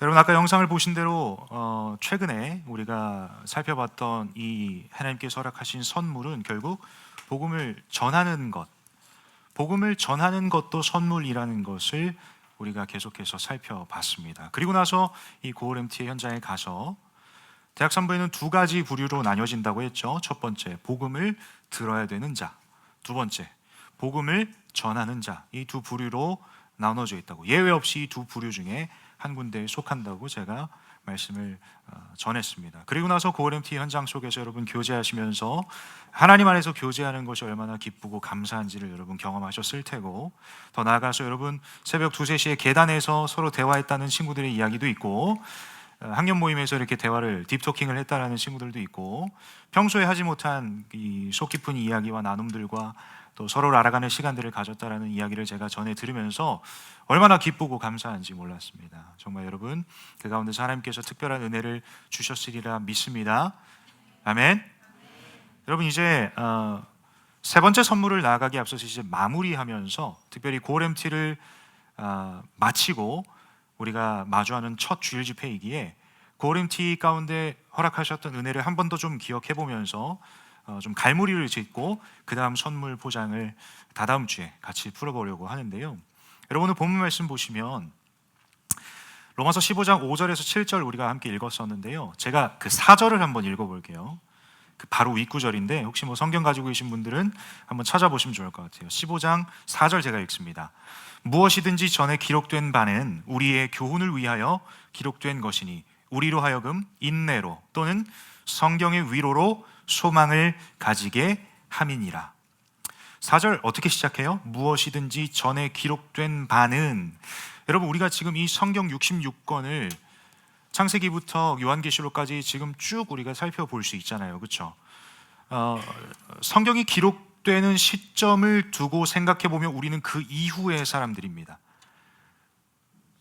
여러분, 아까 영상을 보신 대로 최근에 우리가 살펴봤던 이 하나님께서 허락하신 선물은 결국 복음을 전하는 것, 복음을 전하는 것도 선물이라는 것을 우리가 계속해서 살펴봤습니다. 그리고 나서 이 고어램티의 현장에 가서 대학 선부에는 두 가지 부류로 나뉘어진다고 했죠. 첫 번째, 복음을 들어야 되는 자. 두 번째, 복음을 전하는 자. 이 두 부류로 나눠져 있다고, 예외 없이 이 두 부류 중에 한 군데에 속한다고 제가 말씀을 전했습니다. 그리고 나서 고어램티 현장 속에서 여러분 교제하시면서 하나님 안에서 교제하는 것이 얼마나 기쁘고 감사한지를 여러분 경험하셨을 테고, 더 나아가서 여러분 새벽 2, 3시에 계단에서 서로 대화했다는 친구들의 이야기도 있고, 학년 모임에서 이렇게 대화를 딥토킹을 했다라는 친구들도 있고, 평소에 하지 못한 이 속 깊은 이야기와 나눔들과 또 서로를 알아가는 시간들을 가졌다라는 이야기를 제가 전해 들으면서 얼마나 기쁘고 감사한지 몰랐습니다. 정말 여러분 그 가운데서 하나님께서 특별한 은혜를 주셨으리라 믿습니다. 아멘. 여러분, 이제 세 번째 선물을 나아가기 앞서서 이제 마무리하면서 특별히 고어램티를 마치고 우리가 마주하는 첫 주일 집회이기에 고어램티 가운데 허락하셨던 은혜를 한 번 더 좀 기억해 보면서 좀 갈무리를 짓고 그 다음 선물 포장을 다다음 주에 같이 풀어보려고 하는데요. 여러분, 오늘 본문 말씀 보시면 로마서 15장 5절에서 7절 우리가 함께 읽었었는데요. 제가 그 4절을 한번 읽어볼게요. 그 바로 윗구절인데 혹시 뭐 성경 가지고 계신 분들은 한번 찾아보시면 좋을 것 같아요. 15장 4절 제가 읽습니다. 무엇이든지 전에 기록된 바는 우리의 교훈을 위하여 기록된 것이니 우리로 하여금 인내로 또는 성경의 위로로 소망을 가지게 함이니라. 4절 어떻게 시작해요? 무엇이든지 전에 기록된 바는, 여러분 우리가 지금 이 성경 66권을 창세기부터 요한계시록까지 지금 쭉 우리가 살펴볼 수 있잖아요. 그렇죠? 성경이 기록되는 시점을 두고 생각해 보면 우리는 그 이후의 사람들입니다.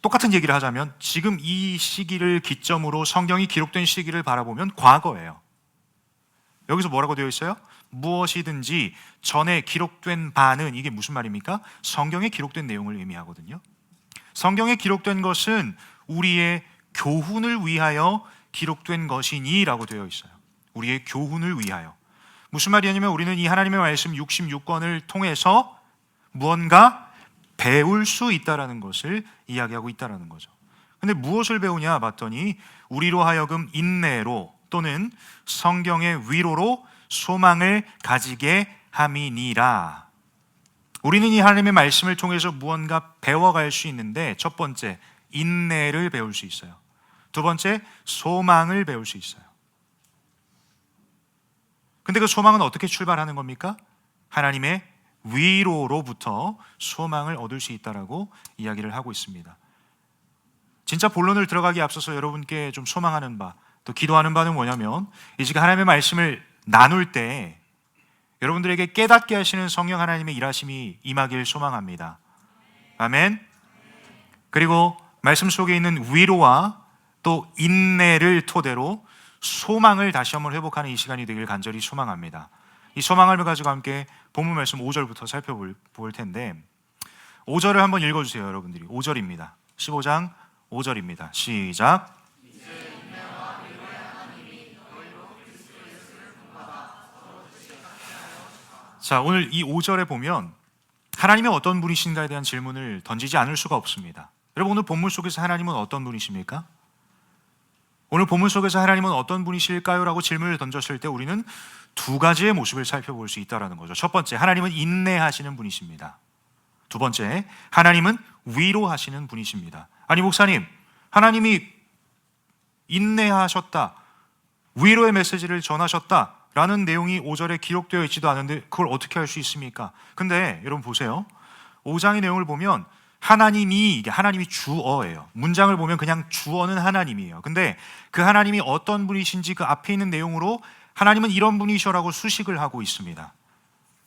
똑같은 얘기를 하자면 지금 이 시기를 기점으로 성경이 기록된 시기를 바라보면 과거예요. 여기서 뭐라고 되어 있어요? 무엇이든지 전에 기록된 바는, 이게 무슨 말입니까? 성경에 기록된 내용을 의미하거든요. 성경에 기록된 것은 우리의 교훈을 위하여 기록된 것이니 라고 되어 있어요. 우리의 교훈을 위하여. 무슨 말이냐면 우리는 이 하나님의 말씀 66권을 통해서 무언가 배울 수 있다라는 것을 이야기하고 있다라는 거죠. 근데 무엇을 배우냐 봤더니 우리로 하여금 인내로 또는 성경의 위로로 소망을 가지게 함이니라. 우리는 이 하나님의 말씀을 통해서 무언가 배워갈 수 있는데, 첫 번째 인내를 배울 수 있어요. 두 번째 소망을 배울 수 있어요. 근데 그 소망은 어떻게 출발하는 겁니까? 하나님의 위로로부터 소망을 얻을 수 있다라고 이야기를 하고 있습니다. 진짜 본론을 들어가기 앞서서 여러분께 좀 소망하는 바, 또 기도하는 바는 뭐냐면, 이제 하나님의 말씀을 나눌 때 여러분들에게 깨닫게 하시는 성령 하나님의 일하심이 임하길 소망합니다. 아멘. 그리고 말씀 속에 있는 위로와 또 인내를 토대로 소망을 다시 한번 회복하는 이 시간이 되길 간절히 소망합니다. 이 소망을 가지고 함께 본문 말씀 5절부터 살펴볼 텐데, 5절을 한번 읽어주세요. 여러분들이 5절입니다. 15장 5절입니다. 시작. 자, 오늘 이 5절에 보면 하나님이 어떤 분이신가에 대한 질문을 던지지 않을 수가 없습니다. 여러분, 오늘 본문 속에서 하나님은 어떤 분이십니까? 오늘 본문 속에서 하나님은 어떤 분이실까요? 라고 질문을 던졌을 때 우리는 두 가지의 모습을 살펴볼 수 있다는 거죠. 첫 번째, 하나님은 인내하시는 분이십니다. 두 번째, 하나님은 위로하시는 분이십니다. 아니 목사님, 하나님이 인내하셨다, 위로의 메시지를 전하셨다 라는 내용이 5절에 기록되어 있지도 않은데 그걸 어떻게 할 수 있습니까? 근데 여러분 보세요. 5장의 내용을 보면 하나님이, 이게 하나님이 주어예요. 문장을 보면 그냥 주어는 하나님이에요. 근데 그 하나님이 어떤 분이신지 그 앞에 있는 내용으로 하나님은 이런 분이셔라고 수식을 하고 있습니다.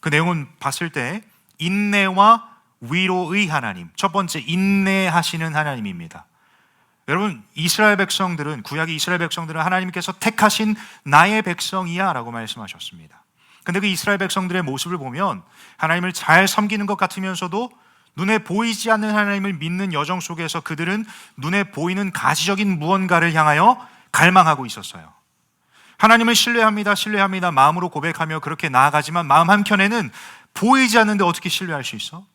그 내용은 봤을 때 인내와 위로의 하나님, 첫 번째 인내하시는 하나님입니다. 여러분, 이스라엘 백성들은, 구약의 이스라엘 백성들은 하나님께서 택하신 나의 백성이야 라고 말씀하셨습니다. 근데 그 이스라엘 백성들의 모습을 보면 하나님을 잘 섬기는 것 같으면서도 눈에 보이지 않는 하나님을 믿는 여정 속에서 그들은 눈에 보이는 가시적인 무언가를 향하여 갈망하고 있었어요. 하나님을 신뢰합니다 마음으로 고백하며 그렇게 나아가지만 마음 한켠에는 보이지 않는데 어떻게 신뢰할 수 있어?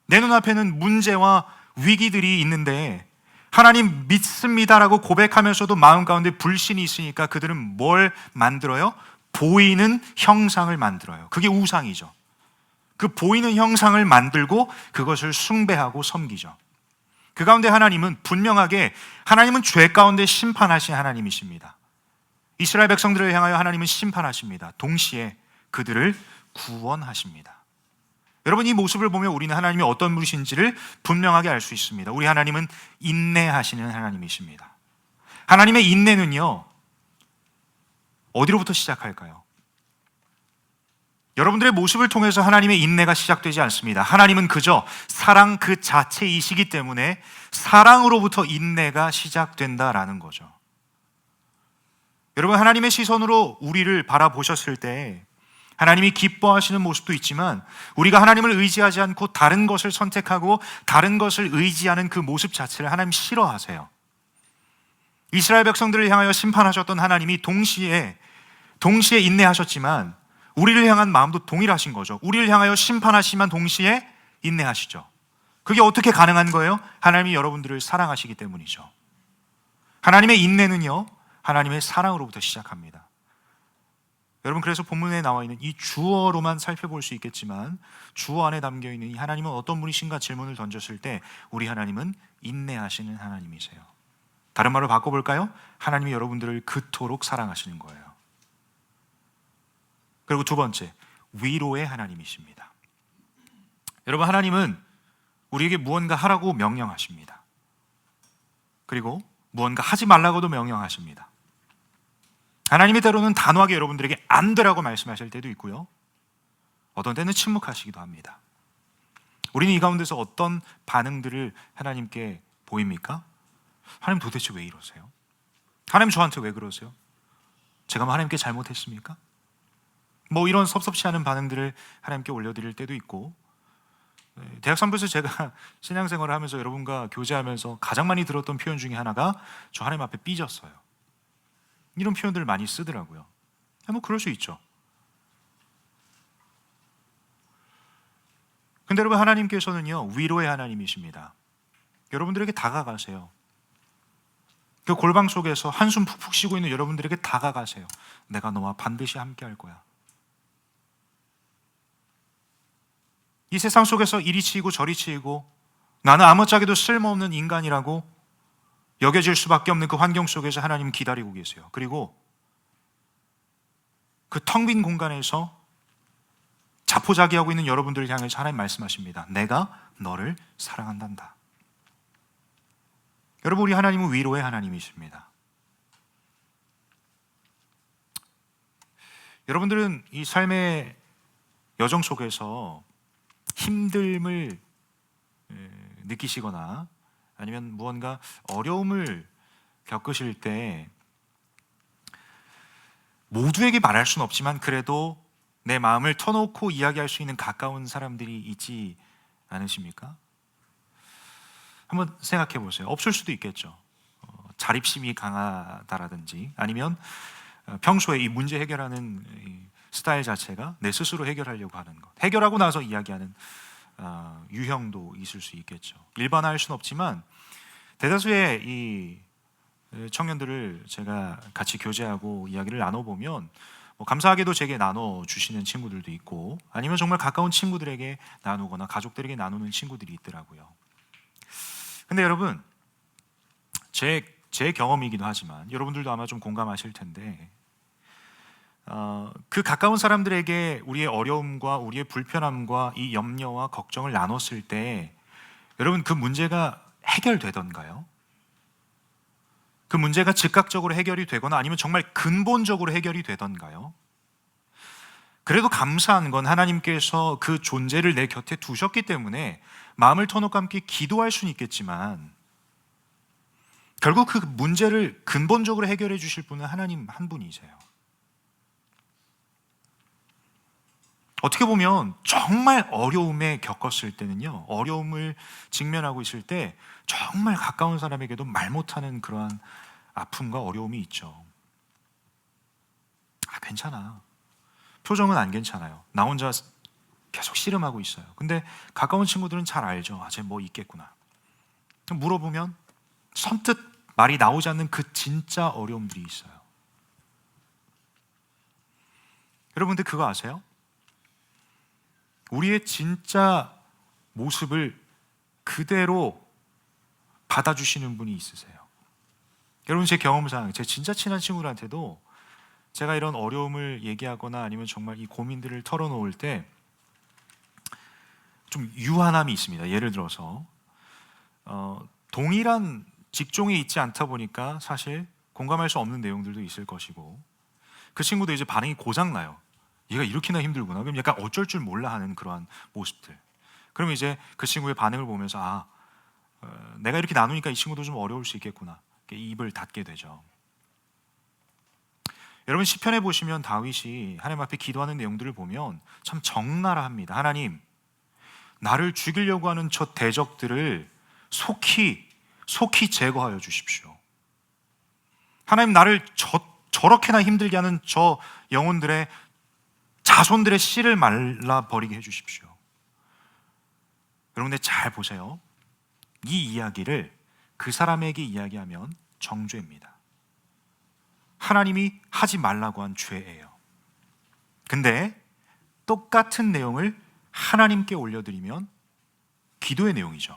내 눈앞에는 문제와 위기들이 있는데 하나님 믿습니다라고 고백하면서도 마음 가운데 불신이 있으니까 그들은 뭘 만들어요? 보이는 형상을 만들어요. 그게 우상이죠. 그 보이는 형상을 만들고 그것을 숭배하고 섬기죠. 그 가운데 하나님은 분명하게 하나님은 죄 가운데 심판하신 하나님이십니다. 이스라엘 백성들을 향하여 하나님은 심판하십니다. 동시에 그들을 구원하십니다. 여러분, 이 모습을 보면 우리는 하나님이 어떤 분이신지를 분명하게 알 수 있습니다. 우리 하나님은 인내하시는 하나님이십니다. 하나님의 인내는요, 어디로부터 시작할까요? 여러분들의 모습을 통해서 하나님의 인내가 시작되지 않습니다. 하나님은 그저 사랑 그 자체이시기 때문에 사랑으로부터 인내가 시작된다라는 거죠. 여러분, 하나님의 시선으로 우리를 바라보셨을 때 하나님이 기뻐하시는 모습도 있지만 우리가 하나님을 의지하지 않고 다른 것을 선택하고 다른 것을 의지하는 그 모습 자체를 하나님 싫어하세요. 이스라엘 백성들을 향하여 심판하셨던 하나님이 동시에 인내하셨지만 우리를 향한 마음도 동일하신 거죠. 우리를 향하여 심판하시지만 동시에 인내하시죠. 그게 어떻게 가능한 거예요? 하나님이 여러분들을 사랑하시기 때문이죠. 하나님의 인내는요, 하나님의 사랑으로부터 시작합니다. 여러분, 그래서 본문에 나와 있는 이 주어로만 살펴볼 수 있겠지만 주어 안에 담겨있는 이 하나님은 어떤 분이신가 질문을 던졌을 때 우리 하나님은 인내하시는 하나님이세요. 다른 말로 바꿔볼까요? 하나님이 여러분들을 그토록 사랑하시는 거예요. 그리고 두 번째, 위로의 하나님이십니다. 여러분, 하나님은 우리에게 무언가 하라고 명령하십니다. 그리고 무언가 하지 말라고도 명령하십니다. 하나님이 때로는 단호하게 여러분들에게 안 되라고 말씀하실 때도 있고요, 어떤 때는 침묵하시기도 합니다. 우리는 이 가운데서 어떤 반응들을 하나님께 보입니까? 하나님 도대체 왜 이러세요? 하나님 저한테 왜 그러세요? 제가 뭐 하나님께 잘못했습니까? 뭐 이런 섭섭치 않은 반응들을 하나님께 올려드릴 때도 있고, 대학 3부에서 제가 신앙생활을 하면서 여러분과 교제하면서 가장 많이 들었던 표현 중에 하나가 저 하나님 앞에 삐졌어요. 이런 표현들을 많이 쓰더라고요. 뭐 그럴 수 있죠. 근데 여러분, 하나님께서는요 위로의 하나님이십니다. 여러분들에게 다가가세요. 그 골방 속에서 한숨 푹푹 쉬고 있는 여러분들에게 다가가세요. 내가 너와 반드시 함께 할 거야. 이 세상 속에서 이리 치이고 저리 치이고 나는 아무짝에도 쓸모없는 인간이라고 여겨질 수밖에 없는 그 환경 속에서 하나님은 기다리고 계세요. 그리고 그 텅 빈 공간에서 자포자기하고 있는 여러분들을 향해서 하나님 말씀하십니다. 내가 너를 사랑한단다. 여러분, 우리 하나님은 위로의 하나님이십니다. 여러분들은 이 삶의 여정 속에서 힘듦을 느끼시거나 아니면 무언가 어려움을 겪으실 때 모두에게 말할 수는 없지만 그래도 내 마음을 터놓고 이야기할 수 있는 가까운 사람들이 있지 않으십니까? 한번 생각해 보세요. 없을 수도 있겠죠. 자립심이 강하다라든지 아니면 평소에 이 문제 해결하는 스타일 자체가 내 스스로 해결하려고 하는 것, 해결하고 나서 이야기하는 유형도 있을 수 있겠죠. 일반화할 수는 없지만 대다수의 이 청년들을 제가 같이 교제하고 이야기를 나눠보면 감사하게도 제게 나눠주시는 친구들도 있고 아니면 정말 가까운 친구들에게 나누거나 가족들에게 나누는 친구들이 있더라고요. 근데 여러분, 제 경험이기도 하지만 여러분들도 아마 좀 공감하실 텐데 그 가까운 사람들에게 우리의 어려움과 우리의 불편함과 이 염려와 걱정을 나눴을 때 여러분, 그 문제가 해결되던가요? 그 문제가 즉각적으로 해결이 되거나 아니면 정말 근본적으로 해결이 되던가요? 그래도 감사한 건 하나님께서 그 존재를 내 곁에 두셨기 때문에 마음을 터놓고 함께 기도할 수는 있겠지만 결국 그 문제를 근본적으로 해결해 주실 분은 하나님 한 분이세요. 어떻게 보면 정말 어려움에 겪었을 때는요, 어려움을 직면하고 있을 때 정말 가까운 사람에게도 말 못하는 그러한 아픔과 어려움이 있죠. 괜찮아. 표정은 안 괜찮아요. 나 혼자 계속 씨름하고 있어요. 근데 가까운 친구들은 잘 알죠. 쟤 뭐 있겠구나. 물어보면 선뜻 말이 나오지 않는 그 진짜 어려움들이 있어요. 여러분들 그거 아세요? 우리의 진짜 모습을 그대로 받아주시는 분이 있으세요. 여러분, 제 경험상 제 진짜 친한 친구들한테도 제가 이런 어려움을 얘기하거나 아니면 정말 이 고민들을 털어놓을 때 좀 유한함이 있습니다. 예를 들어서 동일한 직종에 있지 않다 보니까 사실 공감할 수 없는 내용들도 있을 것이고, 그 친구도 이제 반응이 고장나요. 얘가 이렇게나 힘들구나. 그럼 약간 어쩔 줄 몰라 하는 그러한 모습들. 그럼 이제 그 친구의 반응을 보면서 내가 이렇게 나누니까 이 친구도 좀 어려울 수 있겠구나. 입을 닫게 되죠. 여러분, 시편에 보시면 다윗이 하나님 앞에 기도하는 내용들을 보면 참 적나라합니다. 하나님, 나를 죽이려고 하는 저 대적들을 속히 제거하여 주십시오. 하나님, 나를 저렇게나 힘들게 하는 저 영혼들의 자손들의 씨를 말라버리게 해주십시오. 여러분들 잘 보세요. 이 이야기를 그 사람에게 이야기하면 정죄입니다. 하나님이 하지 말라고 한 죄예요. 근데 똑같은 내용을 하나님께 올려드리면 기도의 내용이죠.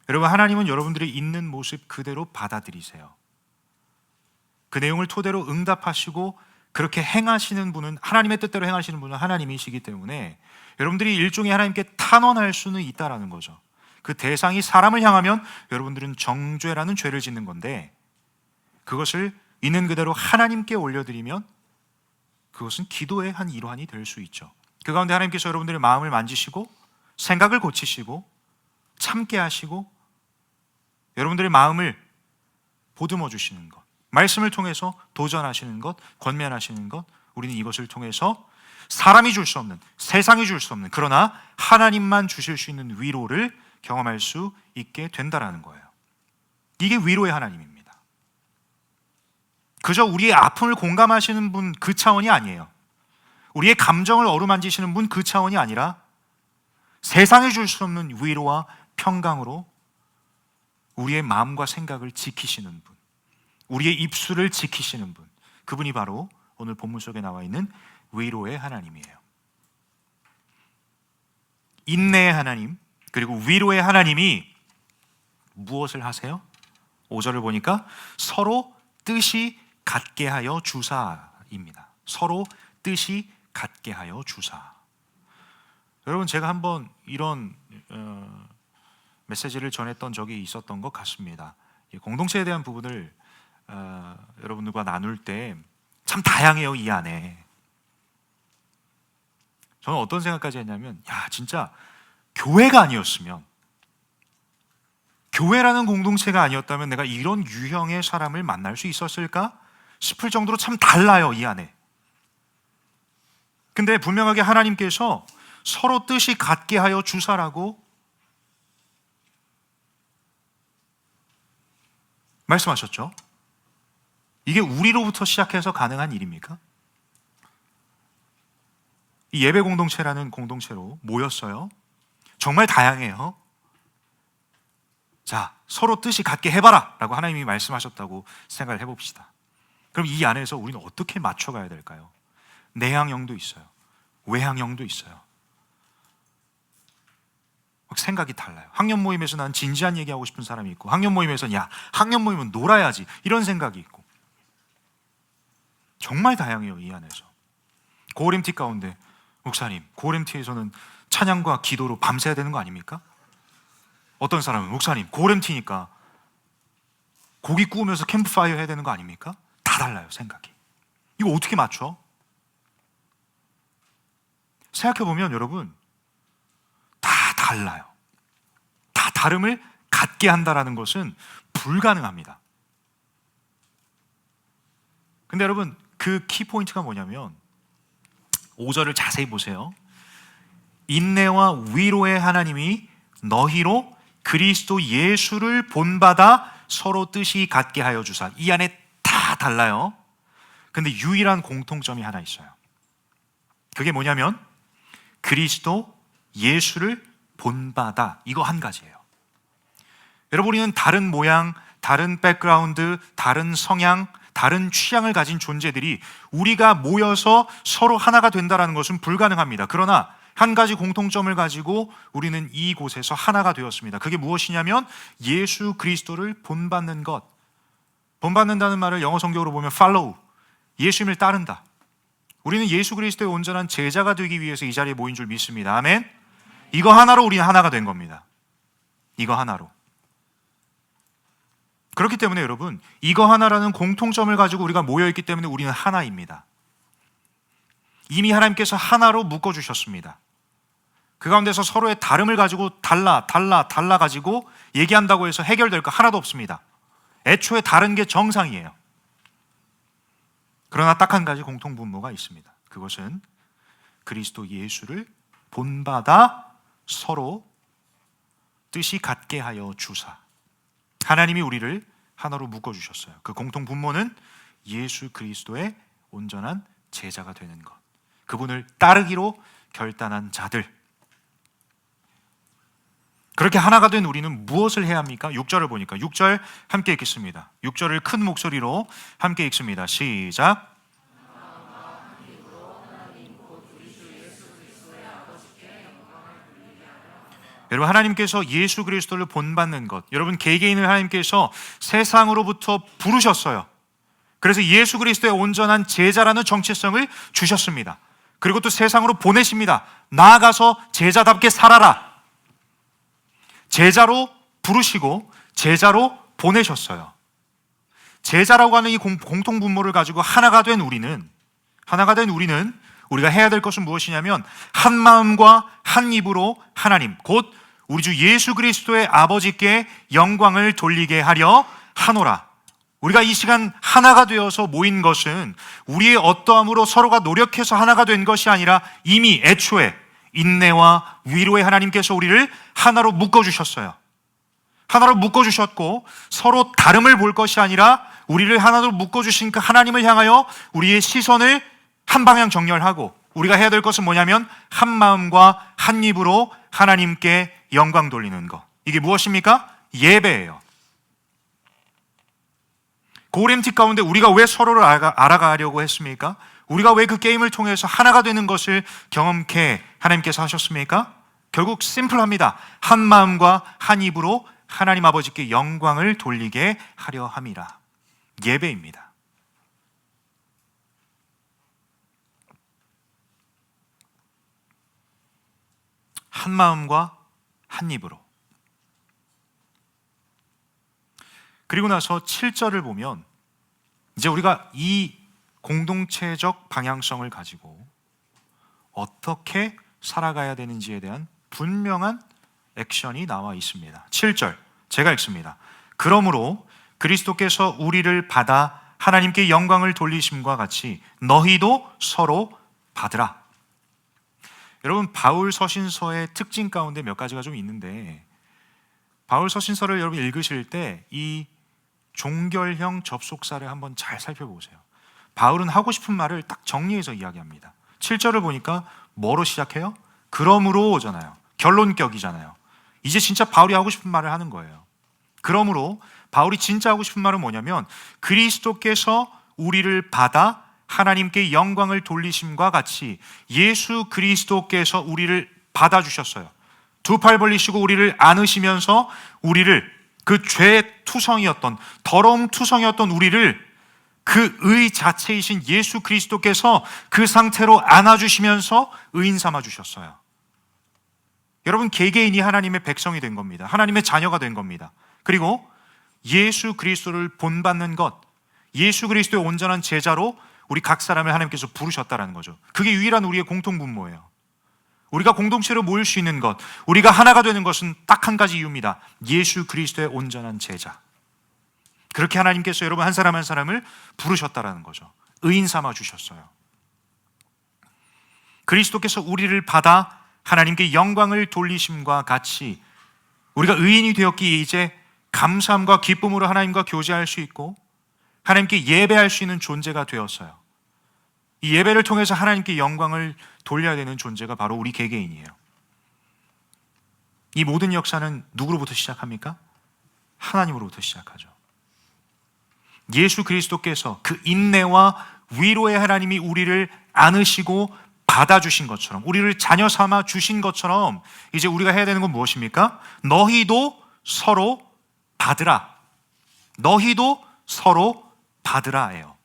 여러분, 하나님은 여러분들이 있는 모습 그대로 받아들이세요. 그 내용을 토대로 응답하시고 그렇게 행하시는 분은, 하나님의 뜻대로 행하시는 분은 하나님이시기 때문에 여러분들이 일종의 하나님께 탄원할 수는 있다라는 거죠. 그 대상이 사람을 향하면 여러분들은 정죄라는 죄를 짓는 건데, 그것을 있는 그대로 하나님께 올려드리면 그것은 기도의 한 일환이 될 수 있죠. 그 가운데 하나님께서 여러분들의 마음을 만지시고 생각을 고치시고 참게 하시고 여러분들의 마음을 보듬어 주시는 것, 말씀을 통해서 도전하시는 것, 권면하시는 것, 우리는 이것을 통해서 사람이 줄 수 없는, 세상이 줄 수 없는, 그러나 하나님만 주실 수 있는 위로를 경험할 수 있게 된다라는 거예요. 이게 위로의 하나님입니다. 그저 우리의 아픔을 공감하시는 분 그 차원이 아니에요. 우리의 감정을 어루만지시는 분 그 차원이 아니라 세상이 줄 수 없는 위로와 평강으로 우리의 마음과 생각을 지키시는 분, 우리의 입술을 지키시는 분, 그분이 바로 오늘 본문 속에 나와 있는 위로의 하나님이에요. 인내의 하나님, 그리고 위로의 하나님이 무엇을 하세요? 5절을 보니까 서로 뜻이 같게 하여 주사입니다. 서로 뜻이 같게 하여 주사. 여러분, 제가 한번 이런 메시지를 전했던 적이 있었던 것 같습니다. 공동체에 대한 부분을 여러분들과 나눌 때 참 다양해요. 이 안에 저는 어떤 생각까지 했냐면, 진짜 교회가 아니었으면, 교회라는 공동체가 아니었다면 내가 이런 유형의 사람을 만날 수 있었을까 싶을 정도로 참 달라요, 이 안에. 근데 분명하게 하나님께서 서로 뜻이 같게 하여 주사라고 말씀하셨죠. 이게 우리로부터 시작해서 가능한 일입니까? 이 예배 공동체라는 공동체로 모였어요. 정말 다양해요. 자, 서로 뜻이 같게 해봐라 라고 하나님이 말씀하셨다고 생각을 해봅시다. 그럼 이 안에서 우리는 어떻게 맞춰가야 될까요? 내향형도 있어요. 외향형도 있어요. 생각이 달라요. 학년 모임에서 난 진지한 얘기하고 싶은 사람이 있고, 학년 모임에서는 학년 모임은 놀아야지 이런 생각이 있고, 정말 다양해요. 이 안에서. 고림티 가운데, 목사님, 고림티에서는 찬양과 기도로 밤새야 되는 거 아닙니까? 어떤 사람은, 목사님, 고림티니까 고기 구우면서 캠프파이어 해야 되는 거 아닙니까? 다 달라요, 생각이. 이거 어떻게 맞춰? 생각해보면 여러분, 다 달라요. 다 다름을 갖게 한다는 것은 불가능합니다. 근데 여러분, 그 키포인트가 뭐냐면, 5절을 자세히 보세요. 인내와 위로의 하나님이 너희로 그리스도 예수를 본받아 서로 뜻이 같게 하여 주사. 이 안에 다 달라요. 근데 유일한 공통점이 하나 있어요. 그게 뭐냐면 그리스도 예수를 본받아. 이거 한 가지예요. 여러분, 우리는 다른 모양, 다른 백그라운드, 다른 성향, 다른 취향을 가진 존재들이 우리가 모여서 서로 하나가 된다는 것은 불가능합니다. 그러나 한 가지 공통점을 가지고 우리는 이곳에서 하나가 되었습니다. 그게 무엇이냐면 예수 그리스도를 본받는 것. 본받는다는 말을 영어 성경으로 보면 follow, 예수님을 따른다. 우리는 예수 그리스도의 온전한 제자가 되기 위해서 이 자리에 모인 줄 믿습니다. 아멘. 이거 하나로 우리는 하나가 된 겁니다. 이거 하나로. 그렇기 때문에 여러분, 이거 하나라는 공통점을 가지고 우리가 모여있기 때문에 우리는 하나입니다. 이미 하나님께서 하나로 묶어주셨습니다. 그 가운데서 서로의 다름을 가지고 달라 가지고 얘기한다고 해서 해결될 거 하나도 없습니다. 애초에 다른 게 정상이에요. 그러나 딱 한 가지 공통분모가 있습니다. 그것은 그리스도 예수를 본받아 서로 뜻이 같게 하여 주사. 하나님이 우리를 하나로 묶어주셨어요. 그 공통분모는 예수 그리스도의 온전한 제자가 되는 것. 그분을 따르기로 결단한 자들. 그렇게 하나가 된 우리는 무엇을 해야 합니까? 6절을 보니까 6절 함께 읽겠습니다. 6절을 큰 목소리로 함께 읽습니다. 시작. 여러분, 하나님께서 예수 그리스도를 본받는 것, 여러분 개개인을 하나님께서 세상으로부터 부르셨어요. 그래서 예수 그리스도의 온전한 제자라는 정체성을 주셨습니다. 그리고 또 세상으로 보내십니다. 나아가서 제자답게 살아라. 제자로 부르시고 제자로 보내셨어요. 제자라고 하는 이 공통분모를 가지고 하나가 된 우리는 우리가 해야 될 것은 무엇이냐면 한 마음과 한 입으로 하나님, 곧 우리 주 예수 그리스도의 아버지께 영광을 돌리게 하려 하노라. 우리가 이 시간 하나가 되어서 모인 것은 우리의 어떠함으로 서로가 노력해서 하나가 된 것이 아니라 이미 애초에 인내와 위로의 하나님께서 우리를 하나로 묶어주셨어요. 하나로 묶어주셨고 서로 다름을 볼 것이 아니라 우리를 하나로 묶어주신 그 하나님을 향하여 우리의 시선을 한 방향 정렬하고 우리가 해야 될 것은 뭐냐면 한 마음과 한 입으로 하나님께 영광 돌리는 것. 이게 무엇입니까? 예배예요. 고렘틱 가운데 우리가 왜 서로를 알아가려고 했습니까? 우리가 왜 그 게임을 통해서 하나가 되는 것을 경험케 하나님께서 하셨습니까? 결국 심플합니다. 한 마음과 한 입으로 하나님 아버지께 영광을 돌리게 하려 함이라. 예배입니다. 한 마음과 한 입으로. 그리고 나서 7절을 보면 이제 우리가 이 공동체적 방향성을 가지고 어떻게 살아가야 되는지에 대한 분명한 액션이 나와 있습니다. 7절 제가 읽습니다. 그러므로 그리스도께서 우리를 받아 하나님께 영광을 돌리심과 같이 너희도 서로 받으라. 여러분, 바울 서신서의 특징 가운데 몇 가지가 좀 있는데 바울 서신서를 여러분 읽으실 때 이 종결형 접속사를 한번 잘 살펴보세요. 바울은 하고 싶은 말을 딱 정리해서 이야기합니다. 7절을 보니까 뭐로 시작해요? 그러므로잖아요. 결론격이잖아요. 이제 진짜 바울이 하고 싶은 말을 하는 거예요. 그러므로 바울이 진짜 하고 싶은 말은 뭐냐면 그리스도께서 우리를 받아 하나님께 영광을 돌리심과 같이 예수 그리스도께서 우리를 받아주셨어요. 두 팔 벌리시고 우리를 안으시면서 우리를 그 죄의 투성이었던, 더러움 투성이었던 우리를 그 의 자체이신 예수 그리스도께서 그 상태로 안아주시면서 의인 삼아주셨어요. 여러분, 개개인이 하나님의 백성이 된 겁니다. 하나님의 자녀가 된 겁니다. 그리고 예수 그리스도를 본받는 것, 예수 그리스도의 온전한 제자로 우리 각 사람을 하나님께서 부르셨다는 거죠. 그게 유일한 우리의 공통분모예요. 우리가 공동체로 모일 수 있는 것, 우리가 하나가 되는 것은 딱 한 가지 이유입니다. 예수 그리스도의 온전한 제자. 그렇게 하나님께서 여러분 한 사람 한 사람을 부르셨다는 거죠. 의인 삼아 주셨어요. 그리스도께서 우리를 받아 하나님께 영광을 돌리심과 같이 우리가 의인이 되었기에 이제 감사함과 기쁨으로 하나님과 교제할 수 있고 하나님께 예배할 수 있는 존재가 되었어요. 이 예배를 통해서 하나님께 영광을 돌려야 되는 존재가 바로 우리 개개인이에요. 이 모든 역사는 누구로부터 시작합니까? 하나님으로부터 시작하죠. 예수 그리스도께서 그 인내와 위로의 하나님이 우리를 안으시고 받아주신 것처럼, 우리를 자녀 삼아 주신 것처럼 이제 우리가 해야 되는 건 무엇입니까? 너희도 서로 받으라. 너희도 서로 받으라예요.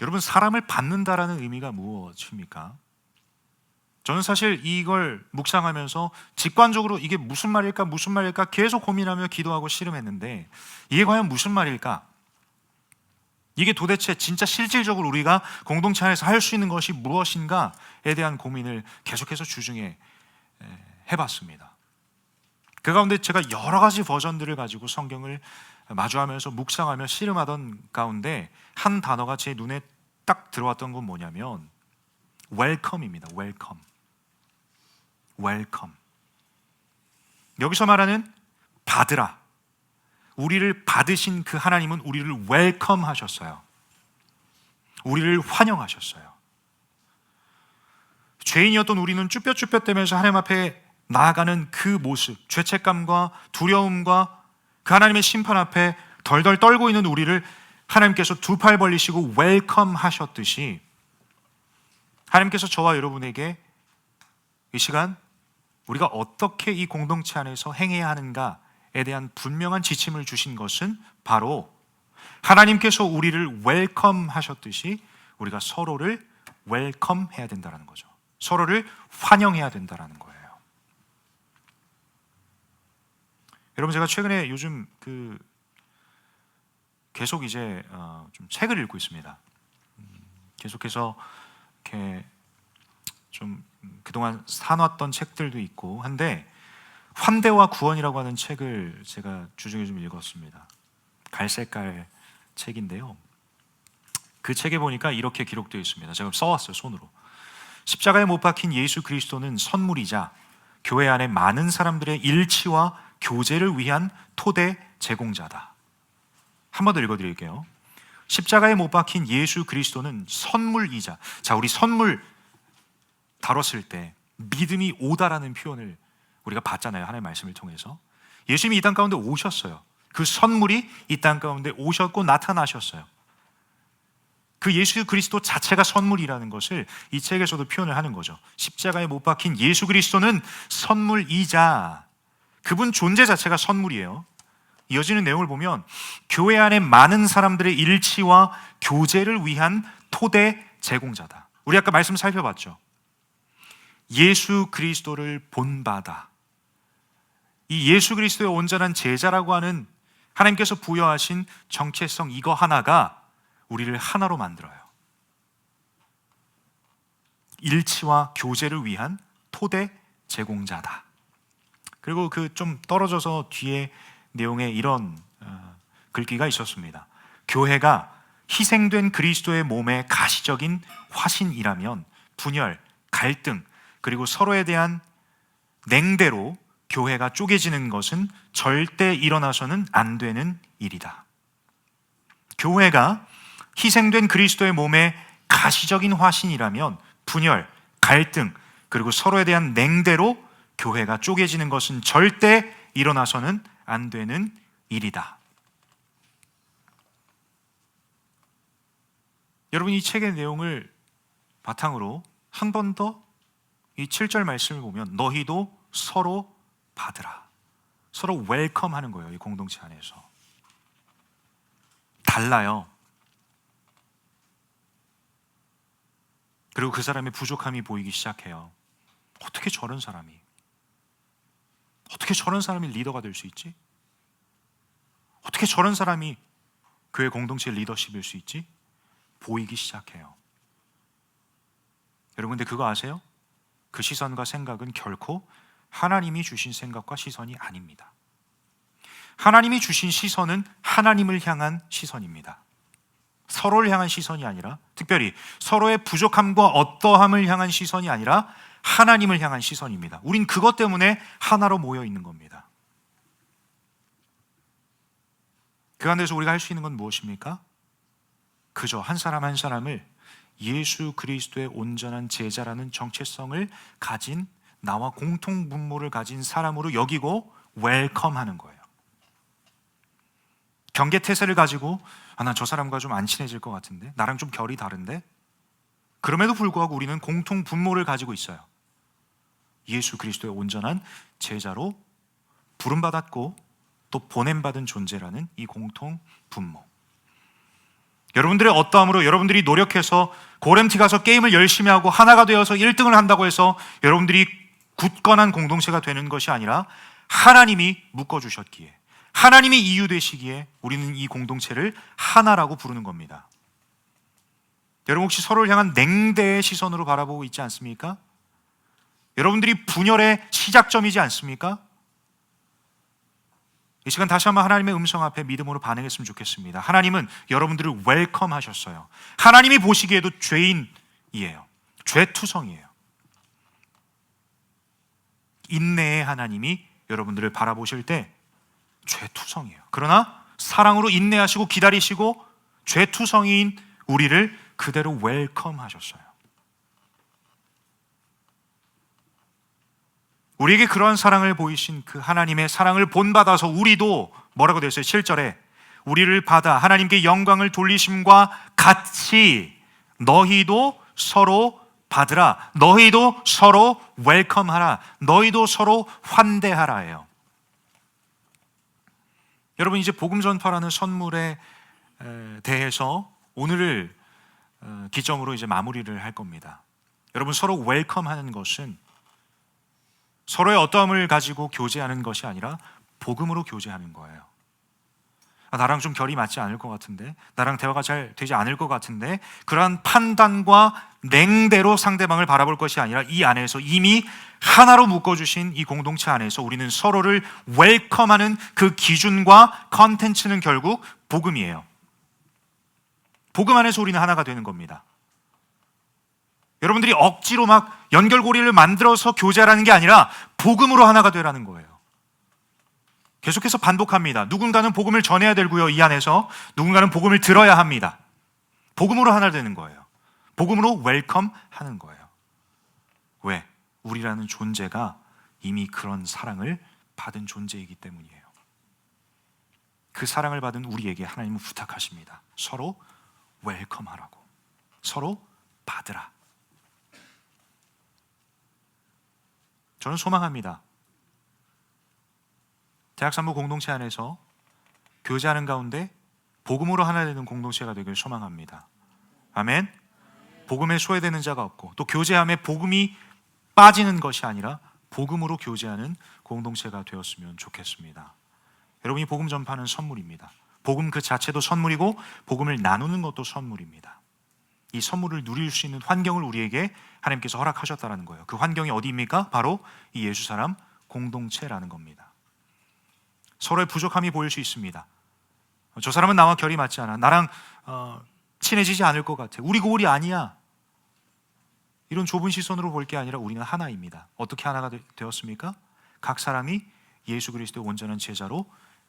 여러분, 사람을 받는다라는 의미가 무엇입니까? 저는 사실 이걸 묵상하면서 직관적으로 이게 무슨 말일까 계속 고민하며 기도하고 씨름했는데, 이게 과연 무슨 말일까? 이게 도대체 진짜 실질적으로 우리가 공동체 안에서 할 수 있는 것이 무엇인가에 대한 고민을 계속해서 주중에 해봤습니다. 그 가운데 제가 여러 가지 버전들을 가지고 성경을 마주하면서 묵상하며 씨름하던 가운데 한 단어가 제 눈에 딱 들어왔던 건 뭐냐면 웰컴입니다. 웰컴. 웰컴. 여기서 말하는 받으라. 우리를 받으신 그 하나님은 우리를 웰컴 하셨어요. 우리를 환영하셨어요. 죄인이었던 우리는 쭈뼛쭈뼛대면서 하나님 앞에 나아가는 그 모습, 죄책감과 두려움과 그 하나님의 심판 앞에 덜덜 떨고 있는 우리를 하나님께서 두 팔 벌리시고 웰컴 하셨듯이 하나님께서 저와 여러분에게 이 시간 우리가 어떻게 이 공동체 안에서 행해야 하는가에 대한 분명한 지침을 주신 것은 바로 하나님께서 우리를 웰컴 하셨듯이 우리가 서로를 웰컴 해야 된다는 거죠. 서로를 환영해야 된다는 거예요. 여러분, 제가 최근에 요즘 계속 이제 좀 책을 읽고 있습니다. 계속해서 이렇게 좀 그동안 사놨던 책들도 있고 한데, 환대와 구원이라고 하는 책을 제가 주중에 좀 읽었습니다. 갈색깔 책인데요. 그 책에 보니까 이렇게 기록되어 있습니다. 제가 써왔어요, 손으로. 십자가에 못 박힌 예수 그리스도는 선물이자 교회 안에 많은 사람들의 일치와 교제를 위한 토대 제공자다. 한 번 더 읽어드릴게요. 십자가에 못 박힌 예수 그리스도는 선물이자, 자, 우리 선물 다뤘을 때 믿음이 오다라는 표현을 우리가 봤잖아요. 하나님의 말씀을 통해서. 예수님이 이 땅 가운데 오셨어요. 그 선물이 이 땅 가운데 오셨고 나타나셨어요. 그 예수 그리스도 자체가 선물이라는 것을 이 책에서도 표현을 하는 거죠. 십자가에 못 박힌 예수 그리스도는 선물이자, 그분 존재 자체가 선물이에요. 이어지는 내용을 보면 교회 안에 많은 사람들의 일치와 교제를 위한 토대 제공자다. 우리 아까 말씀 살펴봤죠. 예수 그리스도를 본받아, 이 예수 그리스도의 온전한 제자라고 하는 하나님께서 부여하신 정체성, 이거 하나가 우리를 하나로 만들어요. 일치와 교제를 위한 토대 제공자다. 그리고 그 좀 떨어져서 뒤에 내용에 이런 글귀가 있었습니다. 교회가 희생된 그리스도의 몸의 가시적인 화신이라면 분열, 갈등, 그리고 서로에 대한 냉대로 교회가 쪼개지는 것은 절대 일어나서는 안 되는 일이다. 교회가 희생된 그리스도의 몸의 가시적인 화신이라면 분열, 갈등, 그리고 서로에 대한 냉대로 교회가 쪼개지는 것은 절대 일어나서는 안 되는 일이다. 여러분, 이 책의 내용을 바탕으로 한 번 더 이 7절 말씀을 보면 너희도 서로 받으라. 서로 웰컴 하는 거예요. 이 공동체 안에서. 달라요. 그리고 그 사람의 부족함이 보이기 시작해요. 어떻게 저런 사람이 리더가 될 수 있지? 어떻게 저런 사람이 교회 공동체 리더십일 수 있지? 보이기 시작해요. 여러분, 근데 그거 아세요? 그 시선과 생각은 결코 하나님이 주신 생각과 시선이 아닙니다. 하나님이 주신 시선은 하나님을 향한 시선입니다. 서로를 향한 시선이 아니라, 특별히 서로의 부족함과 어떠함을 향한 시선이 아니라 하나님을 향한 시선입니다. 우린 그것 때문에 하나로 모여 있는 겁니다. 그 안에서 우리가 할 수 있는 건 무엇입니까? 그저 한 사람 한 사람을 예수 그리스도의 온전한 제자라는 정체성을 가진, 나와 공통 분모를 가진 사람으로 여기고 웰컴하는 거예요. 경계태세를 가지고 난 저 사람과 좀 안 친해질 것 같은데, 나랑 좀 결이 다른데, 그럼에도 불구하고 우리는 공통 분모를 가지고 있어요. 예수 그리스도의 온전한 제자로 부름받았고 또 보냄받은 존재라는 이 공통 분모. 여러분들의 어떠함으로 여러분들이 노력해서 고렘티 가서 게임을 열심히 하고 하나가 되어서 1등을 한다고 해서 여러분들이 굳건한 공동체가 되는 것이 아니라 하나님이 묶어주셨기에, 하나님이 이유 되시기에 우리는 이 공동체를 하나라고 부르는 겁니다. 여러분 혹시 서로를 향한 냉대의 시선으로 바라보고 있지 않습니까? 여러분들이 분열의 시작점이지 않습니까? 이 시간 다시 한번 하나님의 음성 앞에 믿음으로 반응했으면 좋겠습니다. 하나님은 여러분들을 웰컴 하셨어요. 하나님이 보시기에도 죄인이에요. 죄투성이에요. 인내의 하나님이 여러분들을 바라보실 때 죄투성이에요. 그러나 사랑으로 인내하시고 기다리시고 죄투성이인 우리를 그대로 웰컴 하셨어요. 우리에게 그러한 사랑을 보이신 그 하나님의 사랑을 본받아서 우리도 뭐라고 되어 있어요? 7절에 우리를 받아 하나님께 영광을 돌리심과 같이 너희도 서로 받으라, 너희도 서로 웰컴하라, 너희도 서로 환대하라예요. 여러분 이제 복음 전파라는 선물에 대해서 오늘을 기점으로 이제 마무리를 할 겁니다. 여러분 서로 웰컴하는 것은 서로의 어떠함을 가지고 교제하는 것이 아니라 복음으로 교제하는 거예요. 나랑 좀 결이 맞지 않을 것 같은데, 나랑 대화가 잘 되지 않을 것 같은데, 그러한 판단과 냉대로 상대방을 바라볼 것이 아니라 이 안에서 이미 하나로 묶어주신 이 공동체 안에서 우리는 서로를 웰컴하는 그 기준과 컨텐츠는 결국 복음이에요. 복음 안에서 우리는 하나가 되는 겁니다. 여러분들이 억지로 막 연결고리를 만들어서 교제하라는 게 아니라 복음으로 하나가 되라는 거예요. 계속해서 반복합니다. 누군가는 복음을 전해야 되고요, 이 안에서 누군가는 복음을 들어야 합니다. 복음으로 하나 되는 거예요. 복음으로 웰컴하는 거예요. 왜? 우리라는 존재가 이미 그런 사랑을 받은 존재이기 때문이에요. 그 사랑을 받은 우리에게 하나님은 부탁하십니다. 서로 웰컴하라고, 서로 받으라. 저는 소망합니다. 대학산부 공동체 안에서 교제하는 가운데 복음으로 하나 되는 공동체가 되길 소망합니다. 아멘. 복음에 소외되는 자가 없고 또 교제함에 복음이 빠지는 것이 아니라 복음으로 교제하는 공동체가 되었으면 좋겠습니다. 여러분이 복음 전파는 선물입니다. 복음 그 자체도 선물이고 복음을 나누는 것도 선물입니다. 이 선물을 누릴 수 있는 환경을 우리에게 하나님께서 허락하셨다는 거예요. 그 환경이 어디입니까? 바로 이 예수 사람 공동체라는 겁니다. 서로의 부족함이 보일 수 있습니다. 저 사람은 나와 결이 맞지 않아, 나랑 친해지지 않을 것 같아, 우리 고울이 아니야, 이런 좁은 시선으로 볼 게 아니라 우리는 하나입니다. 어떻게 하나가 되었습니까? 각 사람이 예수 그리스도의 온전한 제자로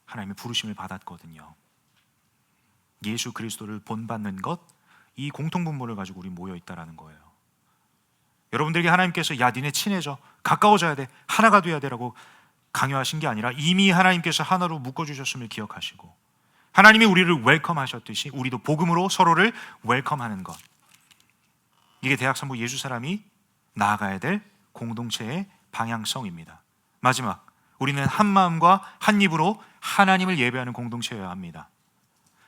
하나님의 부르심을 받았거든요. 예수 그리스도를 본받는 것, 이 공통분모를 가지고 우리 모여 있다는 거예요. 여러분들에게 하나님께서 야 니네 친해져, 가까워져야 돼, 하나가 돼야 되라고 강요하신 게 아니라 이미 하나님께서 하나로 묶어주셨음을 기억하시고 하나님이 우리를 웰컴하셨듯이 우리도 복음으로 서로를 웰컴하는 것, 이게 대학산부 예수 사람이 나아가야 될 공동체의 방향성입니다. 마지막, 우리는 한 마음과 한 입으로 하나님을 예배하는 공동체여야 합니다.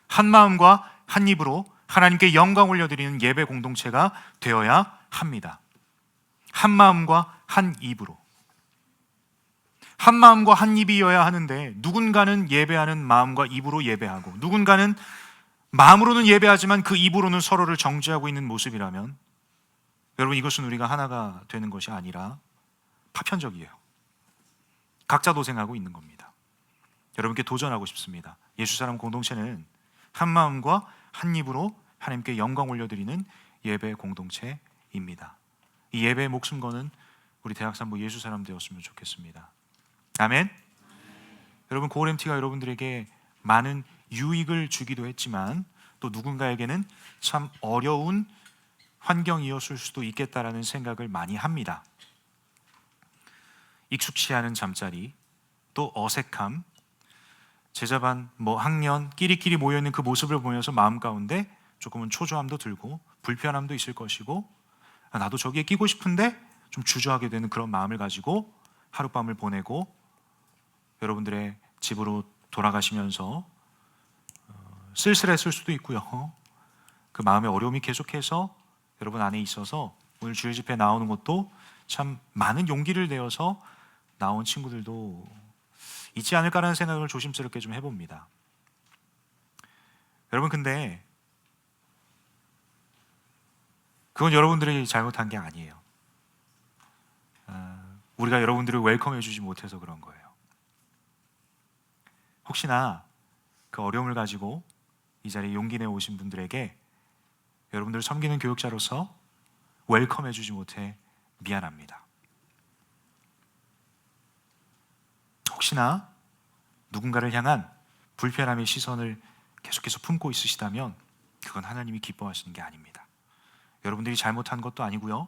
한 마음과 한 입으로 하나님께 영광 올려드리는 예배 공동체가 되어야 합니다. 한 마음과 한 입으로, 한 마음과 한 입이어야 하는데 누군가는 예배하는 마음과 입으로 예배하고 누군가는 마음으로는 예배하지만 그 입으로는 서로를 정죄하고 있는 모습이라면 여러분 이것은 우리가 하나가 되는 것이 아니라 파편적이에요. 각자 도생하고 있는 겁니다. 여러분께 도전하고 싶습니다. 예수 사람 공동체는 한 마음과 한 입으로 하나님께 영광 올려드리는 예배 공동체입니다. 이 예배에 목숨 거는 우리 대학산부 예수 사람 되었으면 좋겠습니다. 아멘. 여러분, 고렘티가 여러분들에게 많은 유익을 주기도 했지만 또 누군가에게는 참 어려운 환경이었을 수도 있겠다라는 생각을 많이 합니다. 익숙치 않은 잠자리, 또 어색함, 제자반 학년 끼리끼리 모여있는 그 모습을 보면서 마음 가운데 조금은 초조함도 들고 불편함도 있을 것이고, 나도 저기에 끼고 싶은데 좀 주저하게 되는 그런 마음을 가지고 하룻밤을 보내고 여러분들의 집으로 돌아가시면서 쓸쓸했을 수도 있고요. 그 마음의 어려움이 계속해서 여러분 안에 있어서 오늘 주일 집회 나오는 것도 참 많은 용기를 내어서 나온 친구들도 있지 않을까라는 생각을 조심스럽게 좀 해봅니다. 여러분, 근데 그건 여러분들이 잘못한 게 아니에요. 우리가 여러분들을 웰컴해 주지 못해서 그런 거예요. 혹시나 그 어려움을 가지고 이 자리에 용기 내어 오신 분들에게 여러분들을 섬기는 교육자로서 웰컴해 주지 못해 미안합니다. 혹시나 누군가를 향한 불편함의 시선을 계속해서 품고 있으시다면 그건 하나님이 기뻐하시는 게 아닙니다. 여러분들이 잘못한 것도 아니고요,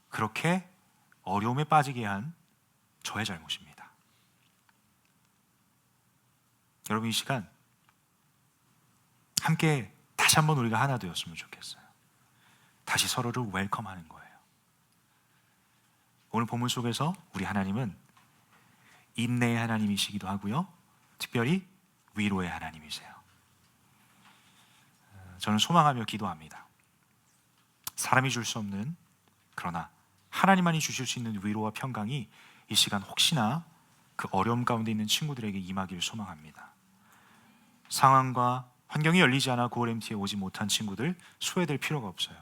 그렇게 어려움에 빠지게 한 저의 잘못입니다. 여러분, 이 시간 함께 다시 한번 우리가 하나 되었으면 좋겠어요. 다시 서로를 웰컴하는 거예요. 오늘 본문 속에서 우리 하나님은 인내의 하나님이시기도 하고요, 특별히 위로의 하나님이세요. 저는 소망하며 기도합니다. 사람이 줄 수 없는, 그러나 하나님만이 주실 수 있는 위로와 평강이 이 시간 혹시나 그 어려움 가운데 있는 친구들에게 임하기를 소망합니다. 상황과 환경이 열리지 않아 고렘티에 오지 못한 친구들 소외될 필요가 없어요.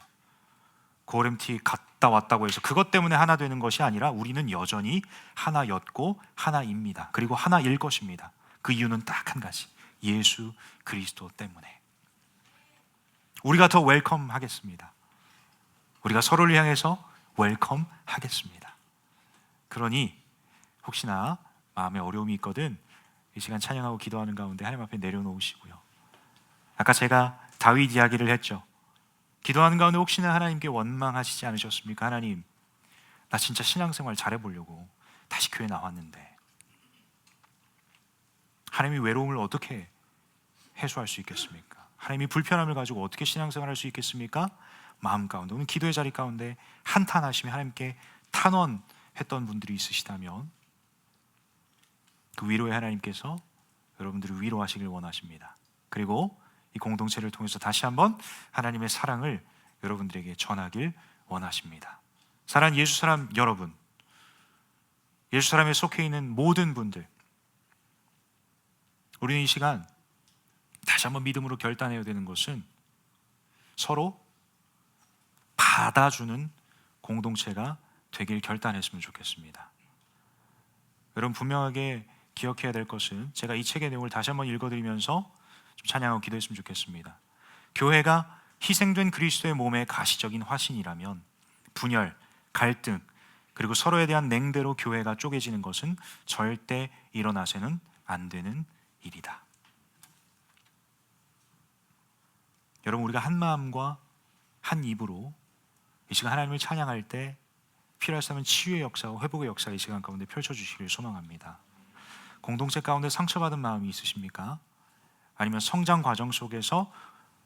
고렘티 갔다 왔다고 해서 그것 때문에 하나 되는 것이 아니라 우리는 여전히 하나였고 하나입니다. 그리고 하나일 것입니다. 그 이유는 딱 한 가지, 예수 그리스도 때문에. 우리가 더 웰컴 하겠습니다. 우리가 서로를 향해서 웰컴 하겠습니다. 그러니 혹시나 마음에 어려움이 있거든 이 시간 찬양하고 기도하는 가운데 하나님 앞에 내려놓으시고요, 아까 제가 다윗 이야기를 했죠. 기도하는 가운데 혹시나 하나님께 원망하시지 않으셨습니까? 하나님, 나 진짜 신앙생활 잘해보려고 다시 교회 나왔는데 하나님이 외로움을 어떻게 해소할 수 있겠습니까? 하나님이 불편함을 가지고 어떻게 신앙생활할 수 있겠습니까? 마음 가운데, 오늘 기도의 자리 가운데 한탄하시며 하나님께 탄원했던 분들이 있으시다면 그 위로의 하나님께서 여러분들을 위로하시길 원하십니다. 그리고 이 공동체를 통해서 다시 한번 하나님의 사랑을 여러분들에게 전하길 원하십니다. 사랑하는 예수 사람 여러분, 예수 사람에 속해 있는 모든 분들, 우리는 이 시간 다시 한번 믿음으로 결단해야 되는 것은 서로 받아주는 공동체가 되길 결단했으면 좋겠습니다. 여러분, 분명하게 기억해야 될 것은, 제가 이 책의 내용을 다시 한번 읽어드리면서 좀 찬양하고 기도했으면 좋겠습니다. 교회가 희생된 그리스도의 몸의 가시적인 화신이라면 분열, 갈등, 그리고 서로에 대한 냉대로 교회가 쪼개지는 것은 절대 일어나서는 안 되는 일이다. 여러분, 우리가 한 마음과 한 입으로 이 시간 하나님을 찬양할 때 필요하다면 치유의 역사와 회복의 역사가 이 시간 가운데 펼쳐주시기를 소망합니다. 공동체 가운데 상처받은 마음이 있으십니까? 아니면 성장 과정 속에서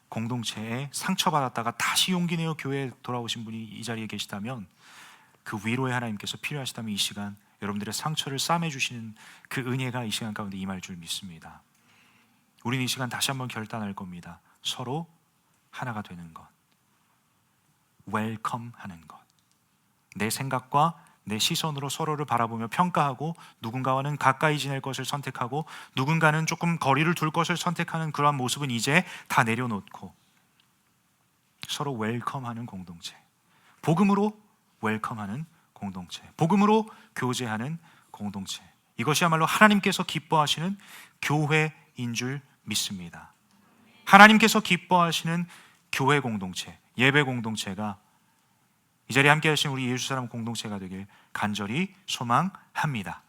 공동체에 상처받았다가 다시 용기 내어 교회에 돌아오신 분이 이 자리에 계시다면 그 위로의 하나님께서 필요하시다면 이 시간 여러분들의 상처를 싸매주시는 그 은혜가 이 시간 가운데 임할 줄 믿습니다. 우리는 이 시간 다시 한번 결단할 겁니다. 서로 하나가 되는 것, 웰컴하는 것, 내 생각과 내 시선으로 서로를 바라보며 평가하고 누군가와는 가까이 지낼 것을 선택하고 누군가는 조금 거리를 둘 것을 선택하는 그러한 모습은 이제 다 내려놓고 서로 웰컴하는 공동체, 복음으로 웰컴하는 공동체, 복음으로 교제하는 공동체, 이것이야말로 하나님께서 기뻐하시는 교회인 줄 믿습니다. 하나님께서 기뻐하시는 교회 공동체, 예배 공동체가 이 자리에 함께 하신 우리 예수 사람 공동체가 되길 간절히 소망합니다.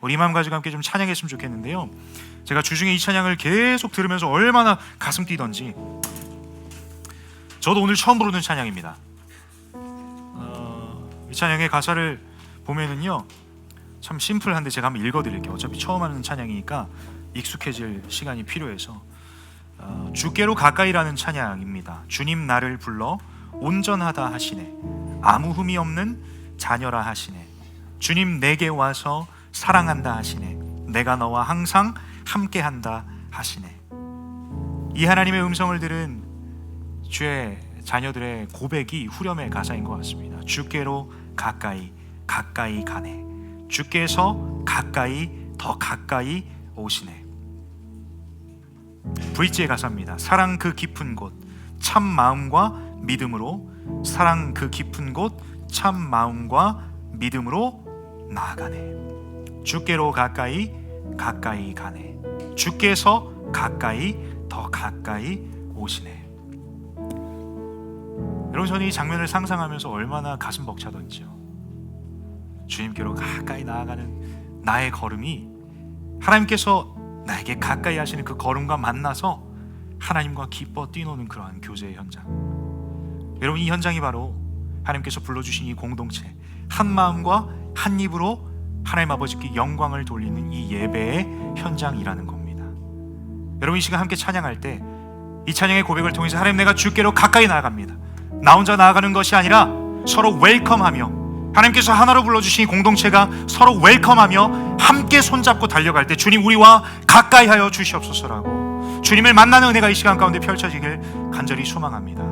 우리 이맘 가지고 함께 좀 찬양했으면 좋겠는데요, 제가 주중에 이 찬양을 계속 들으면서 얼마나 가슴 뛰던지, 저도 오늘 처음 부르는 찬양입니다. 이 찬양의 가사를 보면은요 참 심플한데 제가 한번 읽어드릴게요. 어차피 처음 하는 찬양이니까 익숙해질 시간이 필요해서. 주께로 가까이라는 찬양입니다. 주님 나를 불러 온전하다 하시네, 아무 흠이 없는 자녀라 하시네, 주님 내게 와서 사랑한다 하시네, 내가 너와 항상 함께한다 하시네. 이 하나님의 음성을 들은 주의 자녀들의 고백이 후렴의 가사인 것 같습니다. 주께로 가까이 가까이 가네, 주께서 가까이 더 가까이 오시네. 브릿지의 가사입니다. 사랑 그 깊은 곳 참 마음과 믿음으로, 사랑 그 깊은 곳 참 마음과 믿음으로 나아가네. 주께로 가까이 가까이 가네, 주께서 가까이 더 가까이 오시네. 여러분, 저는 이 장면을 상상하면서 얼마나 가슴 벅차던지요. 주님께로 가까이 나아가는 나의 걸음이 하나님께서 나에게 가까이 하시는 그 걸음과 만나서 하나님과 기뻐 뛰노는 그러한 교제의 현장. 여러분, 이 현장이 바로 하나님께서 불러주신 이 공동체, 한 마음과 한 입으로 하나님 아버지께 영광을 돌리는 이 예배의 현장이라는 겁니다. 여러분, 이 시간 함께 찬양할 때 이 찬양의 고백을 통해서 하나님, 내가 주께로 가까이 나아갑니다. 나 혼자 나아가는 것이 아니라 서로 웰컴하며, 하나님께서 하나로 불러주신 이 공동체가 서로 웰컴하며 함께 손잡고 달려갈 때 주님 우리와 가까이 하여 주시옵소서라고, 주님을 만나는 은혜가 이 시간 가운데 펼쳐지길 간절히 소망합니다.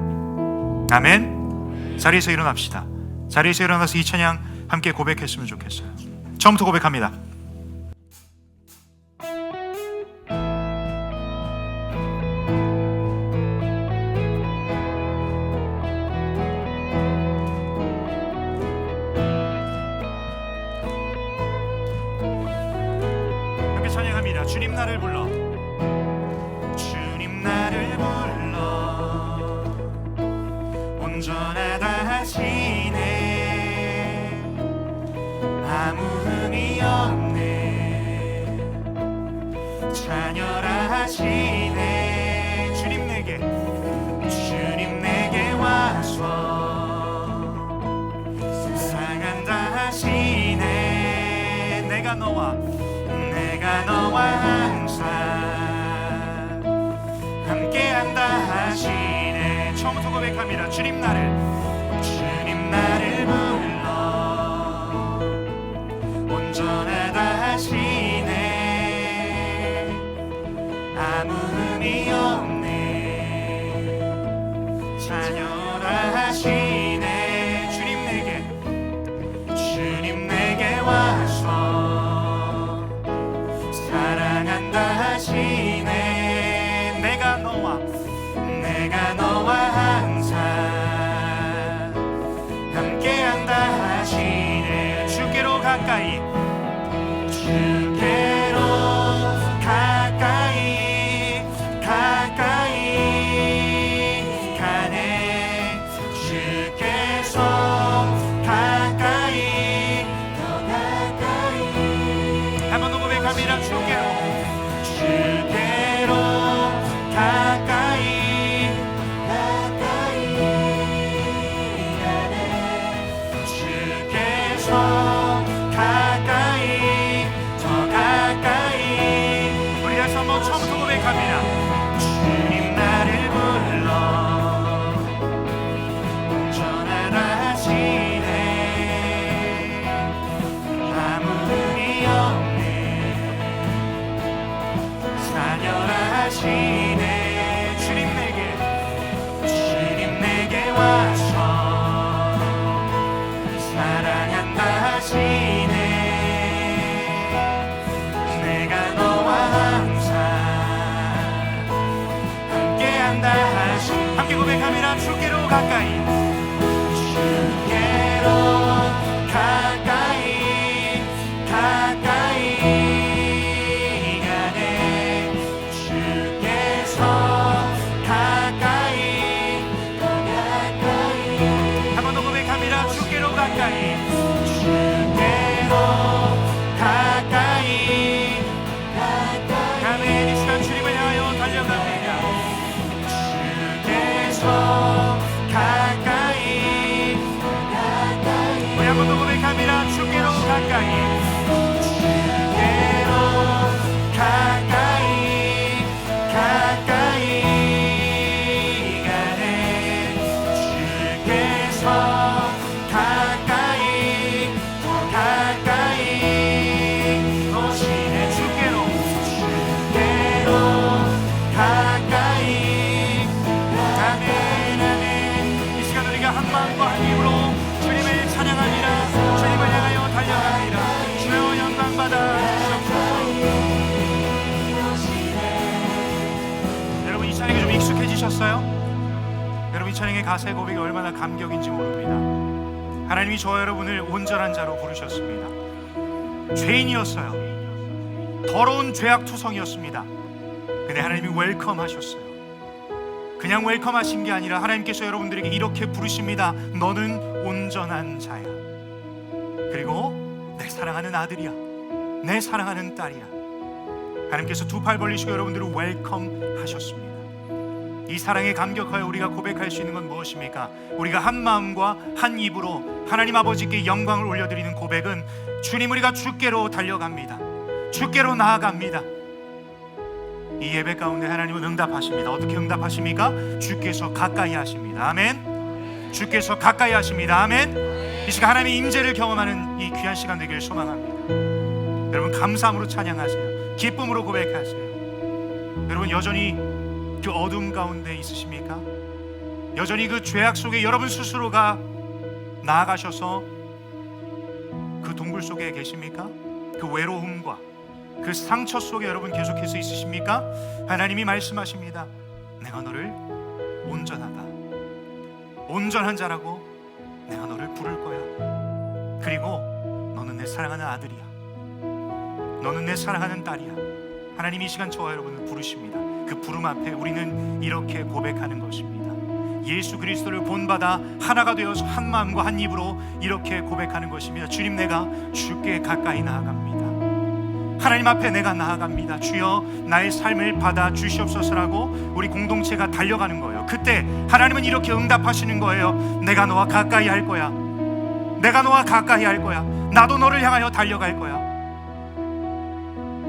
아멘. 자리에서 일어납시다. 자리에서 일어나서 이 찬양 함께 고백했으면 좋겠어요. 처음부터 고백합니다. 찬양합니다. 주님 나를 불러, 주님 나를 불러 온전하다 하시네, 아무 흠이 없네, 자녀라 하시네. 주님 내게 와서 사랑한다 하시네, 내가 너와 항상 함께한다 하시네. 처음부터 고백합니다. 주님 나를 불러 온전하다 하시네, 아무 흠이 없네, 자녀라 하시네. 주님 내게 와서 사랑한다 하시네, 내가 너와 항상 함께한다 하시네. 주께로 가까이 가네, 주께서 가까이 더 가까이. 한 번 더 고백합니다. 주께로 가까이 가네, 주께서 가까이 더 가까이. 우리 다시 한번 처음부터 고백합니다. 주님 나를 불러 온전하다 하시네, 아무 흠이 없네, 자녀라 하시네. 주님 내게 와서 사랑한다 하시네, 내가 너와 항상 함께한다 하시네. 함께 고백합니다. 주께로 가까이 가네, 주께서 들으셨어요? 여러분, 이 찬양의 가사의 고백이 얼마나 감격인지 모릅니다. 하나님이 저와 여러분을 온전한 자로 부르셨습니다. 죄인이었어요. 더러운 죄악투성이었습니다. 근데 하나님이 웰컴하셨어요. 그냥 웰컴하신 게 아니라 하나님께서 여러분들에게 이렇게 부르십니다. 너는 온전한 자야. 그리고 내 사랑하는 아들이야. 내 사랑하는 딸이야. 하나님께서 두 팔 벌리시고 여러분들을 웰컴하셨습니다. 이 사랑에 감격하여 우리가 고백할 수 있는 건 무엇입니까? 우리가 한 마음과 한 입으로 하나님 아버지께 영광을 올려드리는 고백은 주님, 우리가 주께로 달려갑니다. 주께로 나아갑니다. 이 예배 가운데 하나님은 응답하십니다. 어떻게 응답하십니까? 주께서 가까이 하십니다. 아멘. 주께서 가까이 하십니다. 아멘. 이 시간 하나님의 임재를 경험하는 이 귀한 시간 되기를 소망합니다. 여러분, 감사함으로 찬양하세요. 기쁨으로 고백하세요. 여러분, 여전히 그 어둠 가운데 있으십니까? 여전히 그 죄악 속에 여러분 스스로가 나아가셔서 그 동굴 속에 계십니까? 그 외로움과 그 상처 속에 여러분 계속해서 있으십니까? 하나님이 말씀하십니다. 내가 너를 온전하다, 온전한 자라고 내가 너를 부를 거야. 그리고 너는 내 사랑하는 아들이야. 너는 내 사랑하는 딸이야. 하나님이 이 시간 저와 여러분을 부르십니다. 그 부름 앞에 우리는 이렇게 고백하는 것입니다. 예수 그리스도를 본받아 하나가 되어서 한 마음과 한 입으로 이렇게 고백하는 것입니다. 주님, 내가 주께 가까이 나아갑니다. 하나님 앞에 내가 나아갑니다. 주여, 나의 삶을 받아 주시옵소서라고 우리 공동체가 달려가는 거예요. 그때 하나님은 이렇게 응답하시는 거예요. 내가 너와 가까이 할 거야. 내가 너와 가까이 할 거야. 나도 너를 향하여 달려갈 거야.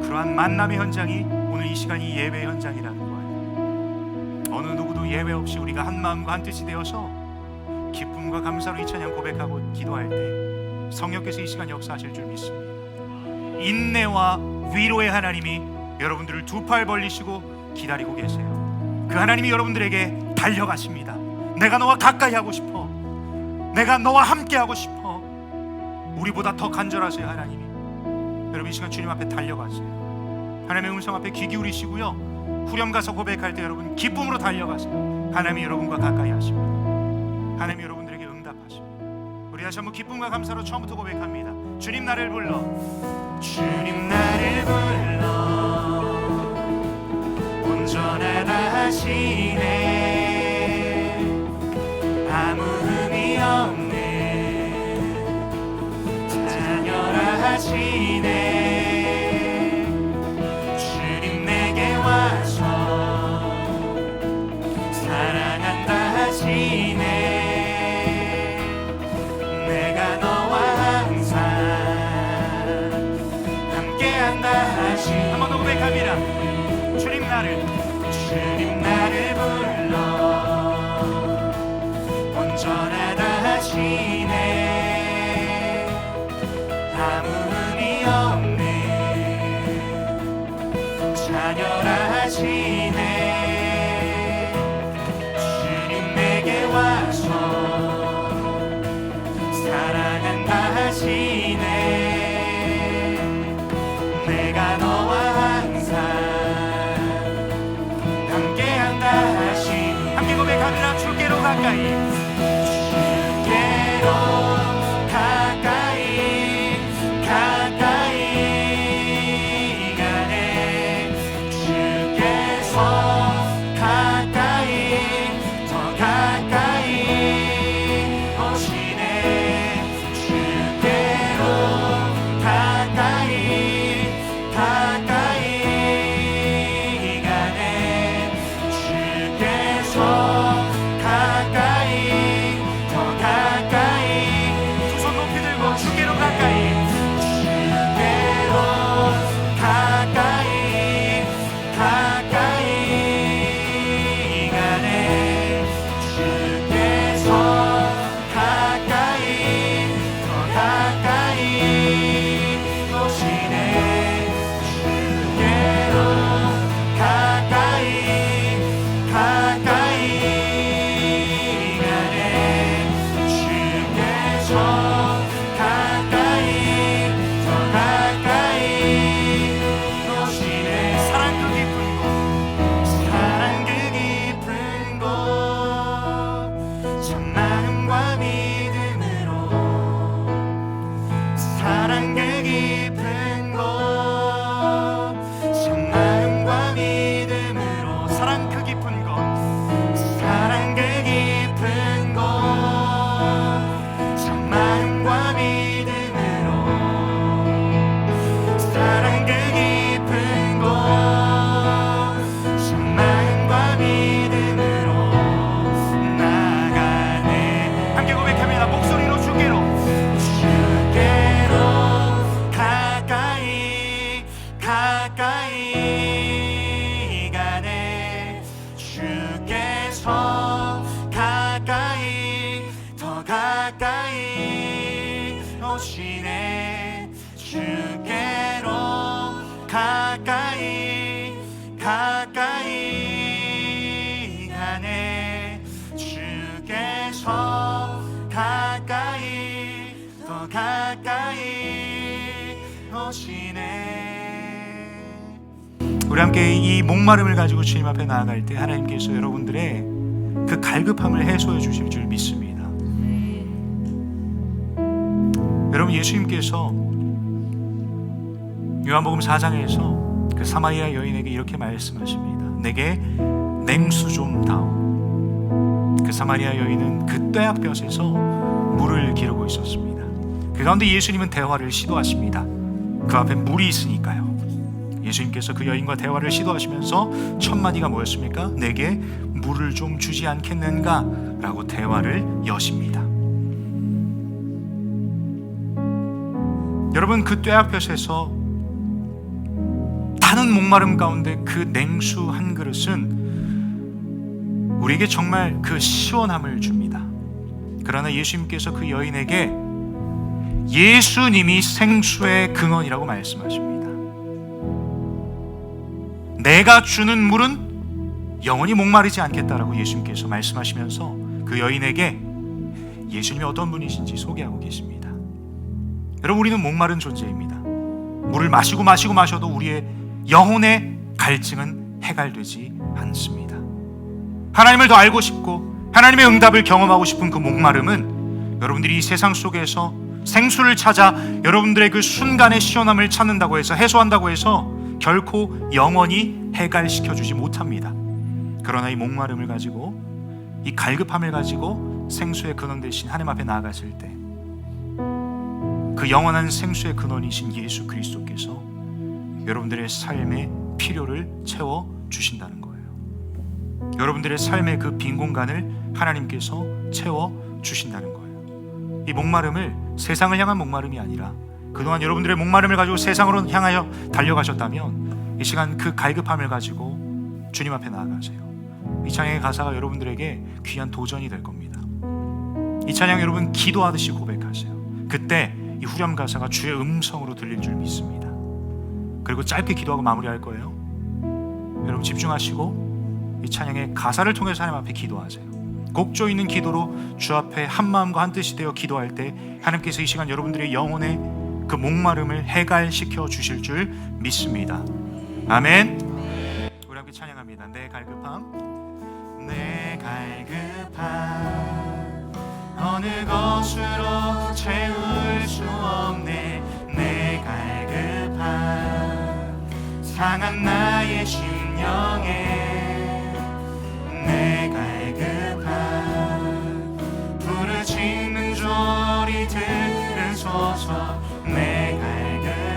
그러한 만남의 현장이 오늘 이 시간이 예배 현장이라는 거예요. 어느 누구도 예외 없이 우리가 한 마음과 한 뜻이 되어서 기쁨과 감사로 이 찬양 고백하고 기도할 때 성령께서 이 시간 역사하실 줄 믿습니다. 인내와 위로의 하나님이 여러분들을 두 팔 벌리시고 기다리고 계세요. 그 하나님이 여러분들에게 달려가십니다. 내가 너와 가까이 하고 싶어. 내가 너와 함께 하고 싶어. 우리보다 더 간절하세요. 하나님이. 여러분, 이 시간 주님 앞에 달려가세요. 하나님의 음성 앞에 귀 기울이시고요, 후렴 가서 고백할 때 여러분 기쁨으로 달려가세요. 하나님이 여러분과 가까이 하십니다. 하나님이 여러분들에게 응답하십니다. 우리 다시 한번 기쁨과 감사로 처음부터 고백합니다. 주님 나를 불러, 주님 나를 불러 온전하다 하시네. 아무 흠이 없네 자녀라 하시네. 주님 내게 와서 사랑한다 하시네. 내가 너와 항상 함께한다 하시네. 한 번 더 고백합니다. 주님 나를 불러 온전하다 하시네. 아무 흠이 없네 자녀라 하시네. 주님 내게 와서 사랑한다 하시네. 내가 너와 항상 함께한다 하시네. 함께 고백합니다. 주께로 가까이, 주께로 가까이 가까이 가네. 주께서 가까이 더 가까이 오시네. 주께로 가까이 가까이 가네. 주께서 가까이 주께로 가까이 가까이 가네. 주께서 가까이 더 가까이 오시네. 우리 함께 이 목마름을 가지고 주님 앞에 나아갈 때 하나님께서 여러분들의 그 갈급함을 해소해 주실 줄 믿습니다. 여러분, 예수님께서 요한복음 4장에서 그 사마리아 여인에게 이렇게 말씀하십니다. 내게 냉수 좀 다오. 그 사마리아 여인은 그 떼약볕에서 물을 기르고 있었습니다. 그 가운데 예수님은 대화를 시도하십니다. 그 앞에 물이 있으니까요. 예수님께서 그 여인과 대화를 시도하시면서 첫 마디가 뭐였습니까? 내게 물을 좀 주지 않겠는가? 라고 대화를 여십니다. 여러분, 그 떼약볕에서 타는 목마름 가운데 그 냉수 한 그릇은 우리에게 정말 그 시원함을 줍니다. 그러나 예수님께서 그 여인에게 예수님이 생수의 근원이라고 말씀하십니다. 내가 주는 물은 영원히 목마르지 않겠다라고 예수님께서 말씀하시면서 그 여인에게 예수님이 어떤 분이신지 소개하고 계십니다. 여러분, 우리는 목마른 존재입니다. 물을 마셔도 우리의 영혼의 갈증은 해갈되지 않습니다. 하나님을 더 알고 싶고 하나님의 응답을 경험하고 싶은 그 목마름은 여러분들이 이 세상 속에서 생수를 찾아 여러분들의 그 순간의 시원함을 찾는다고 해서 해소한다고 해서 결코 영원히 해갈시켜주지 못합니다. 그러나 이 목마름을 가지고 이 갈급함을 가지고 생수의 근원 되신 하나님 앞에 나아갔을 때 그 영원한 생수의 근원이신 예수 그리스도께서 여러분들의 삶의 필요를 채워주신다는 거예요. 여러분들의 삶의 그 빈 공간을 하나님께서 채워주신다는 거예요. 이 목마름을 세상을 향한 목마름이 아니라 그동안 여러분들의 목마름을 가지고 세상으로 향하여 달려가셨다면 이 시간 그 갈급함을 가지고 주님 앞에 나아가세요. 이 찬양의 가사가 여러분들에게 귀한 도전이 될 겁니다. 이 찬양 여러분 기도하듯이 고백하세요. 그때 이 후렴 가사가 주의 음성으로 들릴 줄 믿습니다. 그리고 짧게 기도하고 마무리할 거예요. 여러분 집중하시고 이 찬양의 가사를 통해서 하나님 앞에 기도하세요. 곡조 있는 기도로 주 앞에 한 마음과 한 뜻이 되어 기도할 때 하나님께서 이 시간 여러분들의 영혼의 그 목마름을 해갈시켜 주실 줄 믿습니다. 아멘. 우리 함께 찬양합니다. 내 갈급함, 내 갈급함 어느 것으로 채울 수 없네. 내 갈급함 상한 나의 심령에 내 갈급함 부르짖는 소리 들으소서. 내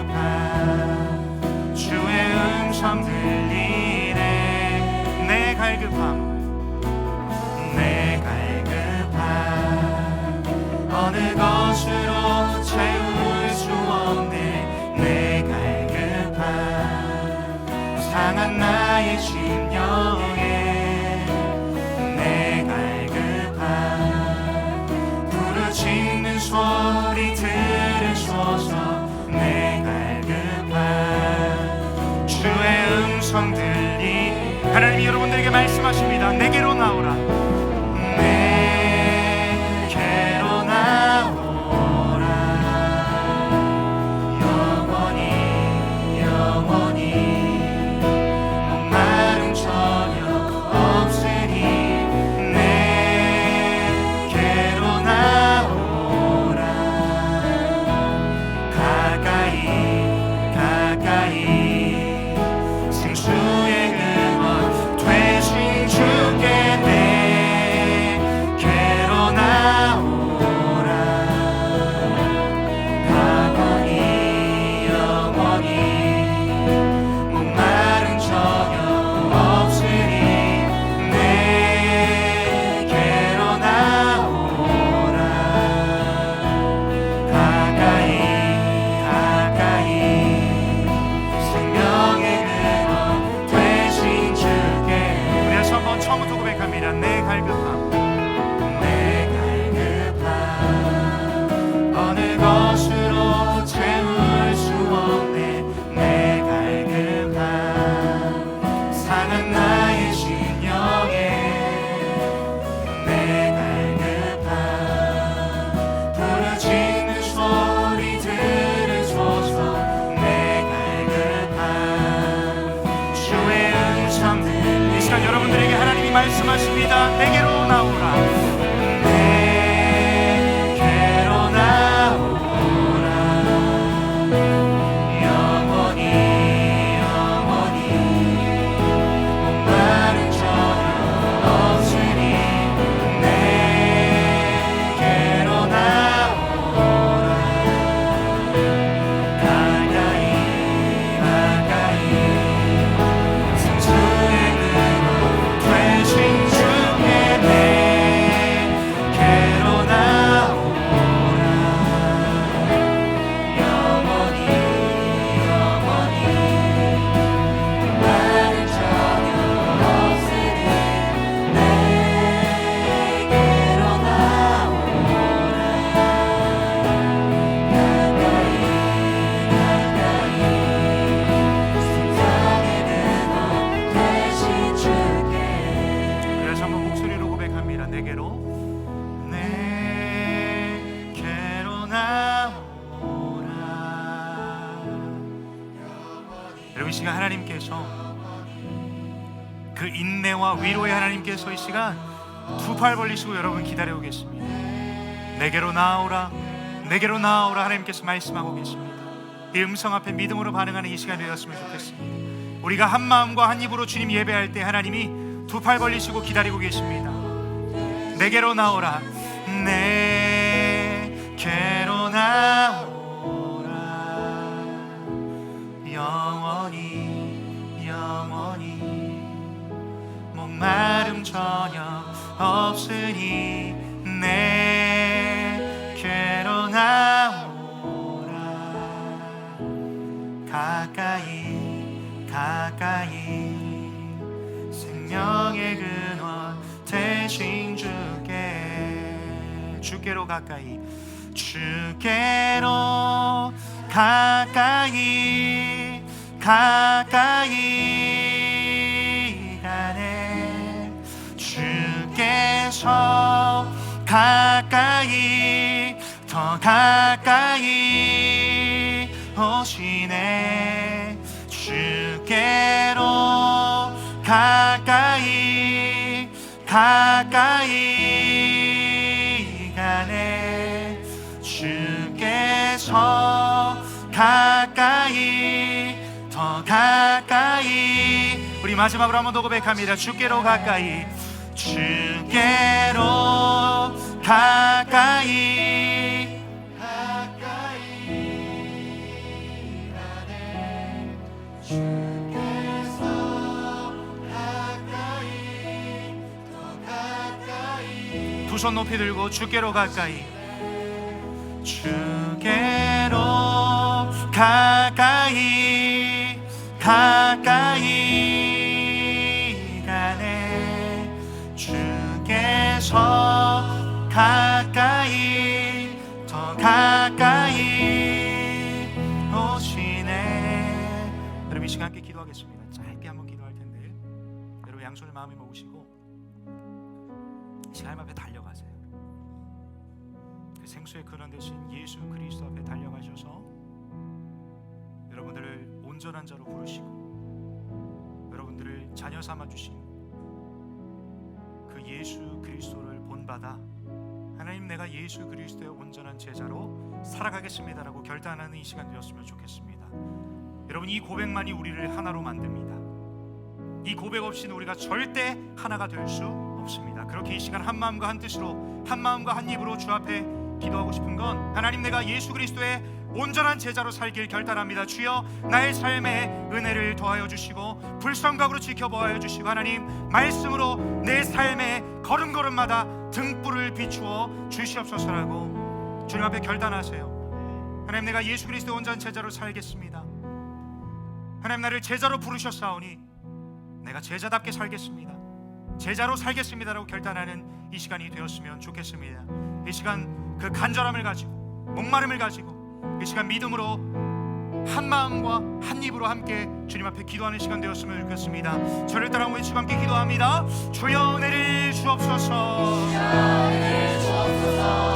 갈급함 주의 음성 들리네. 내 갈급함 내 갈급함 어느 것으로 채울 수 없네. 내 갈급함 상한 나의 심령에 내 갈급함 부르짖는 소리 들으소서. 내 갈급함 주의 음성 들리. 하나님이 여러분들에게 말씀하십니다. 내게로 나오라. 내게로 나오라. 영원히 영원히 목마름 전혀 없으니 내게로 나오라. 가까이 가까이 생수의 근원 되신 주께 시간 여러분들에게 하나님이 말씀하십니다. 내게로 나오라. 내게로 나오라. 영원히 영원히 목마른 저녁 없으니 내게로 나오라. 가까이 가까이 생수의 근원 되신 주께 내게로 나오라. 영원히 영원히 목마른 저녁 없으니 내게로 나오라. 가까이 가까이 생명의 근원 되신 주께. 그래서 한번 목소리로 고백합니다. 내게로 나오라. 여러분, 이 시간 하나님께서 그 인내와 위로의 하나님께서 이 시간 두 팔 벌리시고 여러분 기다리고 계십니다. 내게로 나오라. 내게로 나오라. 하나님께서 말씀하고 계십니다. 이 음성 앞에 믿음으로 반응하는 이 시간이 되었으면 좋겠습니다. 우리가 한 마음과 한 입으로 주님 예배할 때 하나님이 두 팔 벌리시고 기다리고 계십니다. 내게로 나오라. 내게로 나오라. 영원히 영원히 목마름 전혀 없으니 내게로 나오라. 가까이 가까이 생명의 근원 되신 주께로 가까이 주께로 가까이 가까이 가네. 주께서 가까이 더 가까이 오시네. 주께로 가까이 가까이 가네. 주께서 가까이 더 가까이. 우리 마지막으로 한번 더 고백합니다. 주께로 가까이 주께로 가까이 가까이 가네. 주께서 가까이 더 가까이. 두 손 높이 들고 주께로 가까이 주께로 가까이 가까이 가네. 주께서 가까이 더 가까이 오시네. 여러분, 이 시간 함께 기도하겠습니다. 짧게 한번 기도할 텐데 여러분 양손을 마음에 모으시고 이 시간 하나님 앞에 달려가세요. 그 생수의 근원 되신 예수 그리스도 앞에 달려가셔서 여러분들을 온전한 자로 부르시고 여러분들을 자녀 삼아주신 그 예수 그리스도를 본받아 하나님, 내가 예수 그리스도의 온전한 제자로 살아가겠습니다라고 결단하는 이 시간 되었으면 좋겠습니다. 여러분, 이 고백만이 우리를 하나로 만듭니다. 이 고백 없이는 우리가 절대 하나가 될 수 없습니다. 그렇게 이 시간 한 마음과 한 뜻으로, 한 마음과 한 입으로 주 앞에 기도하고 싶은 건, 하나님, 내가 예수 그리스도의 온전한 제자로 살길 결단합니다. 주여, 나의 삶에 은혜를 더하여 주시고 불성각으로 지켜보아여 주시고 하나님, 말씀으로 내 삶의 걸음걸음마다 등불을 비추어 주시옵소서라고 주님 앞에 결단하세요. 하나님, 내가 예수 그리스도의 온전한 제자로 살겠습니다. 하나님, 나를 제자로 부르셨사오니 내가 제자답게 살겠습니다. 제자로 살겠습니다라고 결단하는 이 시간이 되었으면 좋겠습니다. 이 시간 그 간절함을 가지고, 목마름을 가지고 이 시간 믿음으로 한 마음과 한 입으로 함께 주님 앞에 기도하는 시간 되었으면 좋겠습니다. 저를 따라 외치고 함께 기도합니다. 주여, 은혜를 주옵소서.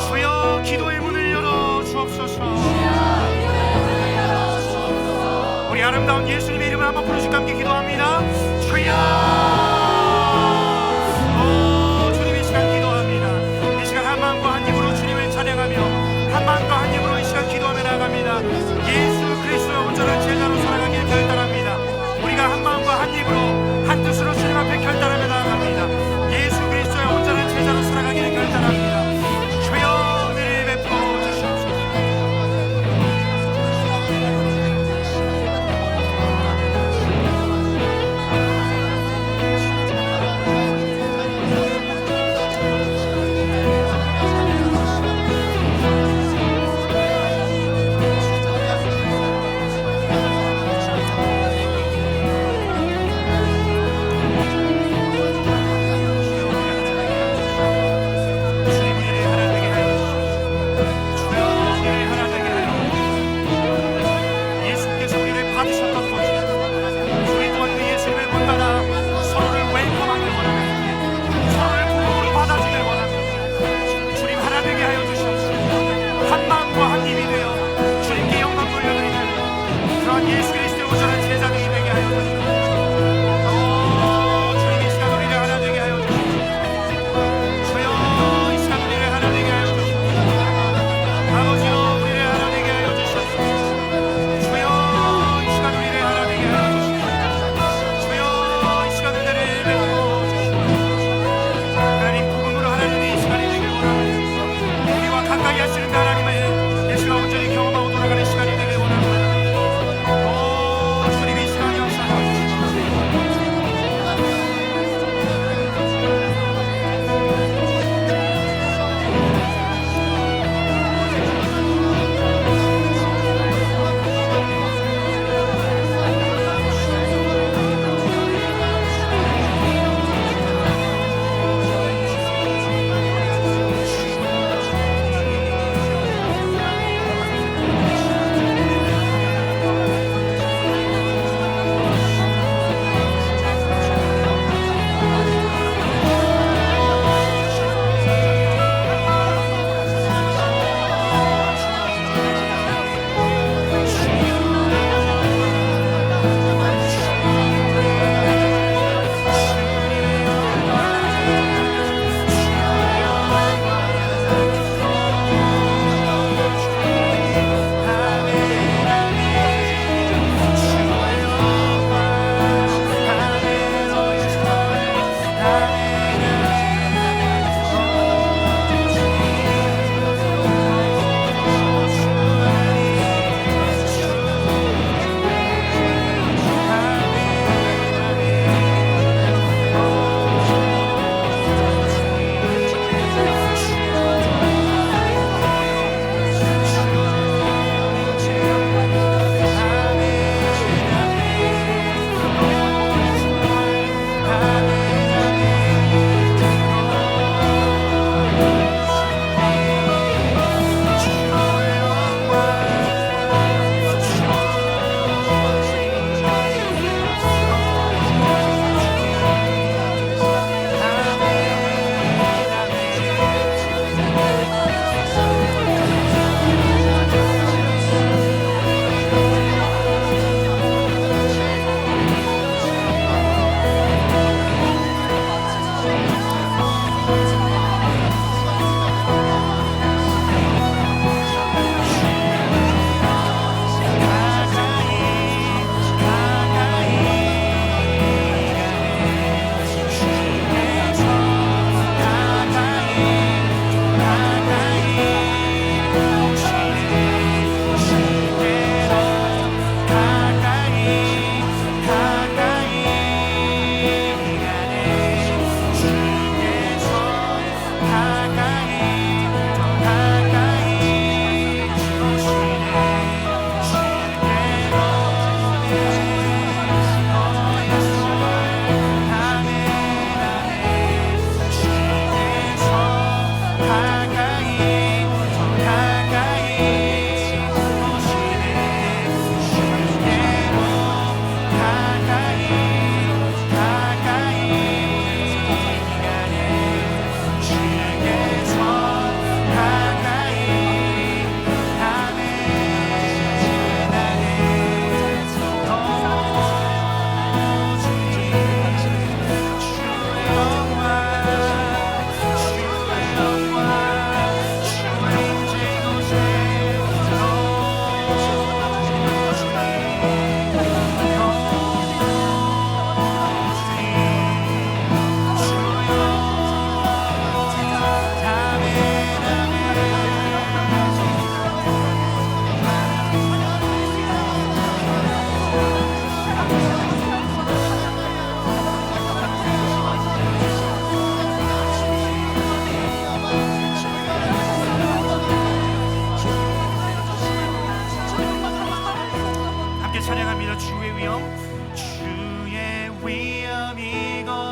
주여, 기도의 문을 열어 주옵소서. 우리 아름다운 예수님의 이름을 한번 부르시고 함께 기도합니다. 주여. 한 입으로 한 뜻으로 주님 앞에 결단하며 나아갑니다. 예수 그리스도의 온전한 제자로 살아가기를 결단합니다. 주여 은혜를 베풀어 주시옵소서.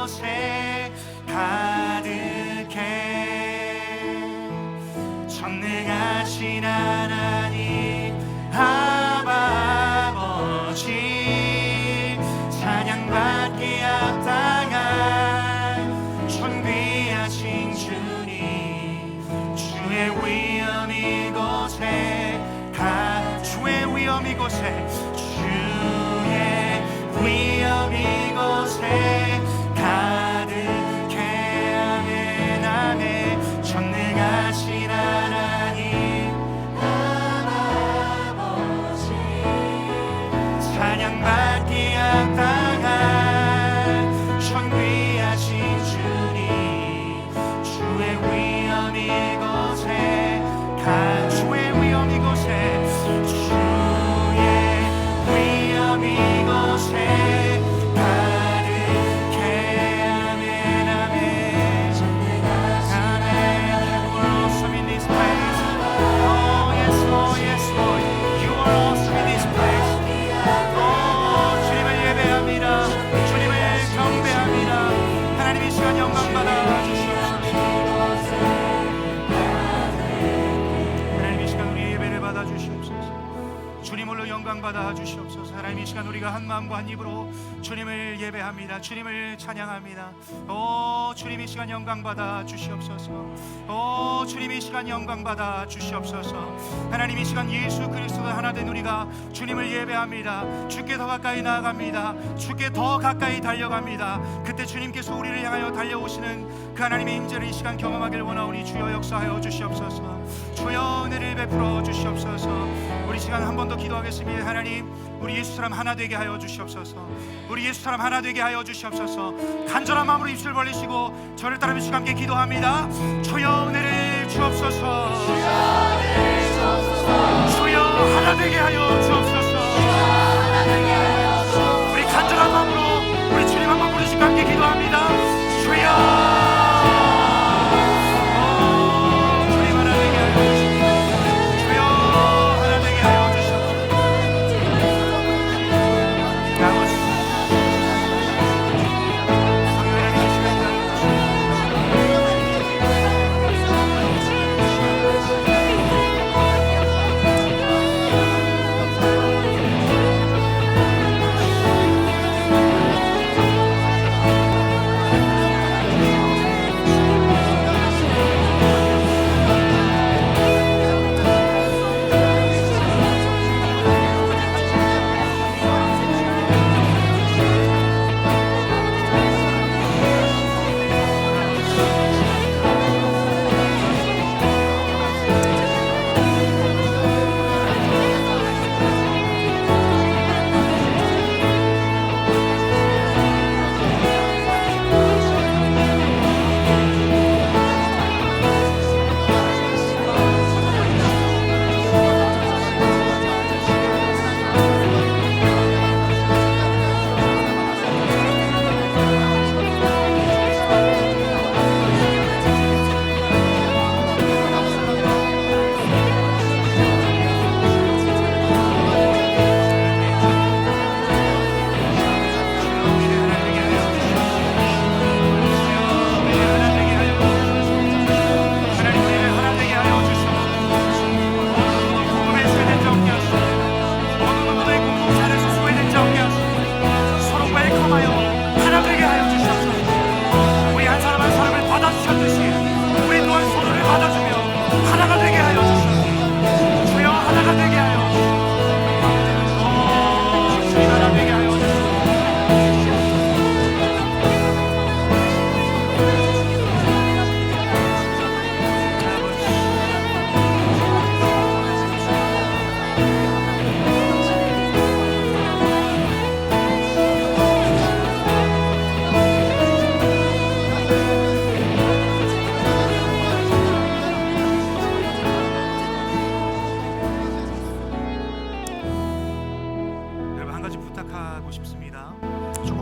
이곳에 가득해. 전능하신 하나님 아바 아버지, 찬양받기 합당한 존귀하신 주님, 주의 위엄 이곳에 주의 위엄 이곳에, 주의 위엄 이곳에 가득해. 아멘 아멘. 전능하신 하나님 아버지, 찬양받기 합당한 존귀하신 주님, 주의 위엄 이곳에 주의 위엄 이곳에, 주의 위엄 이곳에 가득해. 아멘 아멘. You are awesome in this place. Oh yes Lord, yes Lord, You are awesome in this place. 주님을 예배합니다. 주님을 경배합니다. 하나님 이 시간 영광 받아 주시옵소서. 하나님 이 시간 우리의 예배를 받아 주시옵소서. 주님으로 영광 받아 주시옵소서. 하나님 이 시간 우리가 한 마음과 한 입으로 주님을 예배합니다. 주님을 찬양합니다. 오 주님 이 시간 영광 받아 주시옵소서. 오 주님 이 시간 영광 받아 주시옵소서. 하나님 이 시간 예수 그리스도 하나 된 우리가 주님을 예배합니다. 주께 더 가까이 나아갑니다. 주께 더 가까이 달려갑니다. 그때 주님께서 우리를 향하여 달려오시는 그 하나님의 임재를 이 시간 경험하길 원하오니 주여 역사하여 주시옵소서. 주여 은혜를 베풀어 주시옵소서. 우리 시간 한 번 더 기도하겠습니다. 하나님 우리 예수 사람 하나 되게 하여 주시옵소서. 우리 예수 사람 하나 되게 하여 주시옵소서. 간절한 마음으로 입술 벌리시고 저를 따라 주시고 함께 기도합니다. 주여 은혜를 주옵소서. 주여 하나 되게 하여 주옵소서. 우리 간절한 마음으로 우리 주님 한 번 부르시고 함께 기도합니다. 주여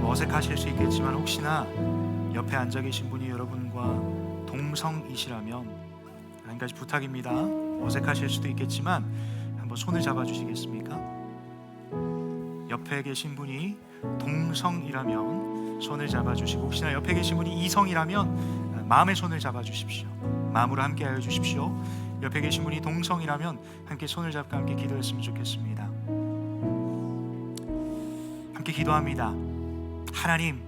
어색하실 수 있겠지만 혹시나 옆에 앉아 계신 분이 여러분과 동성이시라면 한 가지 부탁입니다. 어색하실 수도 있겠지만 한번 손을 잡아 주시겠습니까? 옆에 계신 분이 동성이라면 손을 잡아주시고, 혹시나 옆에 계신 분이 이성이라면 마음의 손을 잡아주십시오. 마음으로 함께하여 주십시오. 옆에 계신 분이 동성이라면 함께 손을 잡고 함께 기도했으면 좋겠습니다. 함께 기도합니다. 하나님,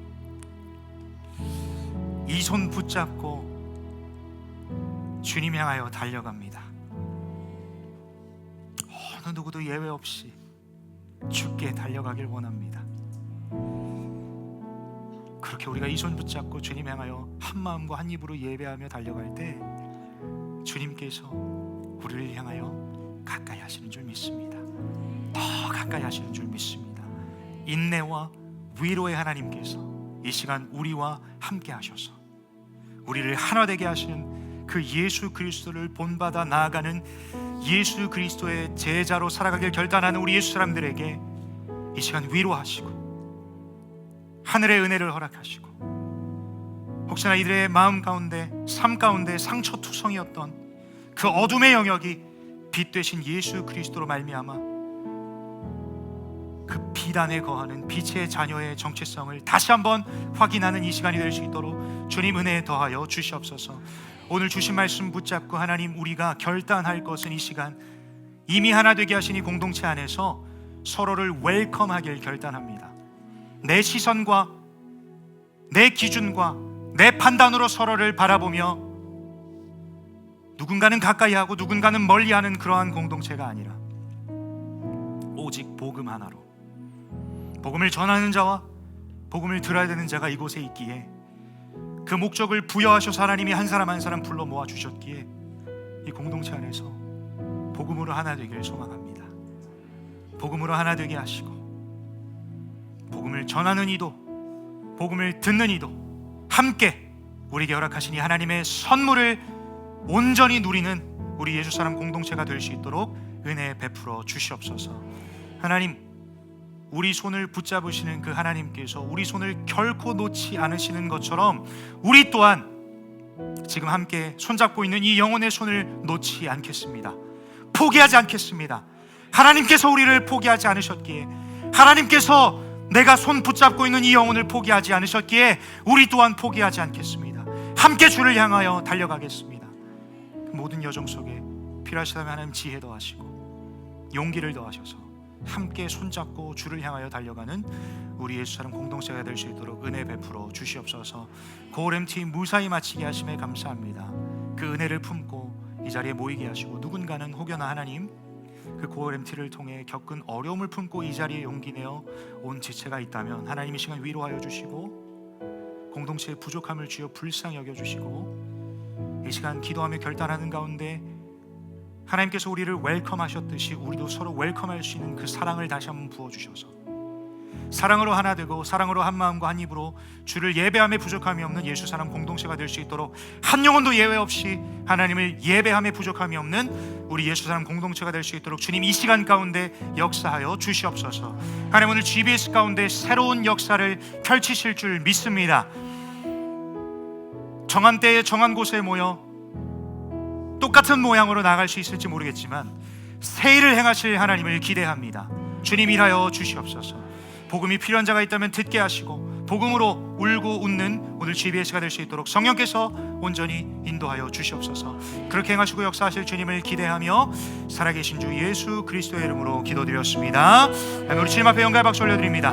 이 손 붙잡고 주님 향하여 달려갑니다. 어느 누구도 예외 없이 주께 달려가길 원합니다. 그렇게 우리가 이 손 붙잡고 주님 향하여 한 마음과 한 입으로 예배하며 달려갈 때 주님께서 우리를 향하여 가까이 하시는 줄 믿습니다. 더 가까이 하시는 줄 믿습니다. 인내와 위로의 하나님께서 이 시간 우리와 함께 하셔서 우리를 하나 되게 하시는 그 예수 그리스도를 본받아 나아가는 예수 그리스도의 제자로 살아가길 결단하는 우리 예수 사람들에게 이 시간 위로하시고 하늘의 은혜를 허락하시고, 혹시나 이들의 마음 가운데, 삶 가운데 상처투성이었던 그 어둠의 영역이 빛 되신 예수 그리스도로 말미암아 그 비단에 거하는 빛의 자녀의 정체성을 다시 한번 확인하는 이 시간이 될 수 있도록 주님 은혜에 더하여 주시옵소서. 오늘 주신 말씀 붙잡고 하나님, 우리가 결단할 것은 이 시간 이미 하나 되게 하신 이 공동체 안에서 서로를 웰컴하길 결단합니다. 내 시선과 내 기준과 내 판단으로 서로를 바라보며 누군가는 가까이하고 누군가는 멀리하는 그러한 공동체가 아니라 오직 복음 하나로, 복음을 전하는 자와 복음을 들어야 되는 자가 이곳에 있기에 그 목적을 부여하셔서 하나님이 한 사람 한 사람 불러 모아주셨기에 이 공동체 안에서 복음으로 하나 되기를 소망합니다. 복음으로 하나 되게 하시고 복음을 전하는 이도 복음을 듣는 이도 함께 우리에게 허락하시니 하나님의 선물을 온전히 누리는 우리 예수 사람 공동체가 될 수 있도록 은혜 베풀어 주시옵소서. 하나님, 우리 손을 붙잡으시는 그 하나님께서 우리 손을 결코 놓지 않으시는 것처럼 우리 또한 지금 함께 손잡고 있는 이 영혼의 손을 놓지 않겠습니다. 포기하지 않겠습니다. 하나님께서 우리를 포기하지 않으셨기에, 하나님께서 내가 손 붙잡고 있는 이 영혼을 포기하지 않으셨기에 우리 또한 포기하지 않겠습니다. 함께 주를 향하여 달려가겠습니다. 그 모든 여정 속에 필요하시다면 하나님 지혜 더하시고 용기를 더하셔서 함께 손잡고 주를 향하여 달려가는 우리 예수 사람 공동체가 될 수 있도록 은혜 베풀어 주시옵소서. 고렘티 무사히 마치게 하심에 감사합니다. 그 은혜를 품고 이 자리에 모이게 하시고, 누군가는 혹여나 하나님 그 고렘티를 통해 겪은 어려움을 품고 이 자리에 용기 내어 온 지체가 있다면 하나님 이 시간 위로하여 주시고 공동체의 부족함을 주여 불쌍히 여겨주시고, 이 시간 기도하며 결단하는 가운데 하나님께서 우리를 웰컴하셨듯이 우리도 서로 웰컴할 수 있는 그 사랑을 다시 한번 부어주셔서 사랑으로 하나 되고 사랑으로 한 마음과 한 입으로 주를 예배함에 부족함이 없는 예수 사람 공동체가 될 수 있도록 한 영혼도 예외 없이 하나님을 예배함에 부족함이 없는 우리 예수 사람 공동체가 될 수 있도록 주님 이 시간 가운데 역사하여 주시옵소서. 하나님, 오늘 GBS 가운데 새로운 역사를 펼치실 줄 믿습니다. 정한 때에 정한 곳에 모여 똑같은 모양으로 나아갈 수 있을지 모르겠지만 새 일을 행하실 하나님을 기대합니다. 주님 일하여 주시옵소서. 복음이 필요한 자가 있다면 듣게 하시고 복음으로 울고 웃는 오늘 GBS가 될 수 있도록 성령께서 온전히 인도하여 주시옵소서. 그렇게 행하시고 역사하실 주님을 기대하며 살아계신 주 예수 그리스도의 이름으로 기도드렸습니다. 우리 주님 앞에 영광의 박수 올려드립니다.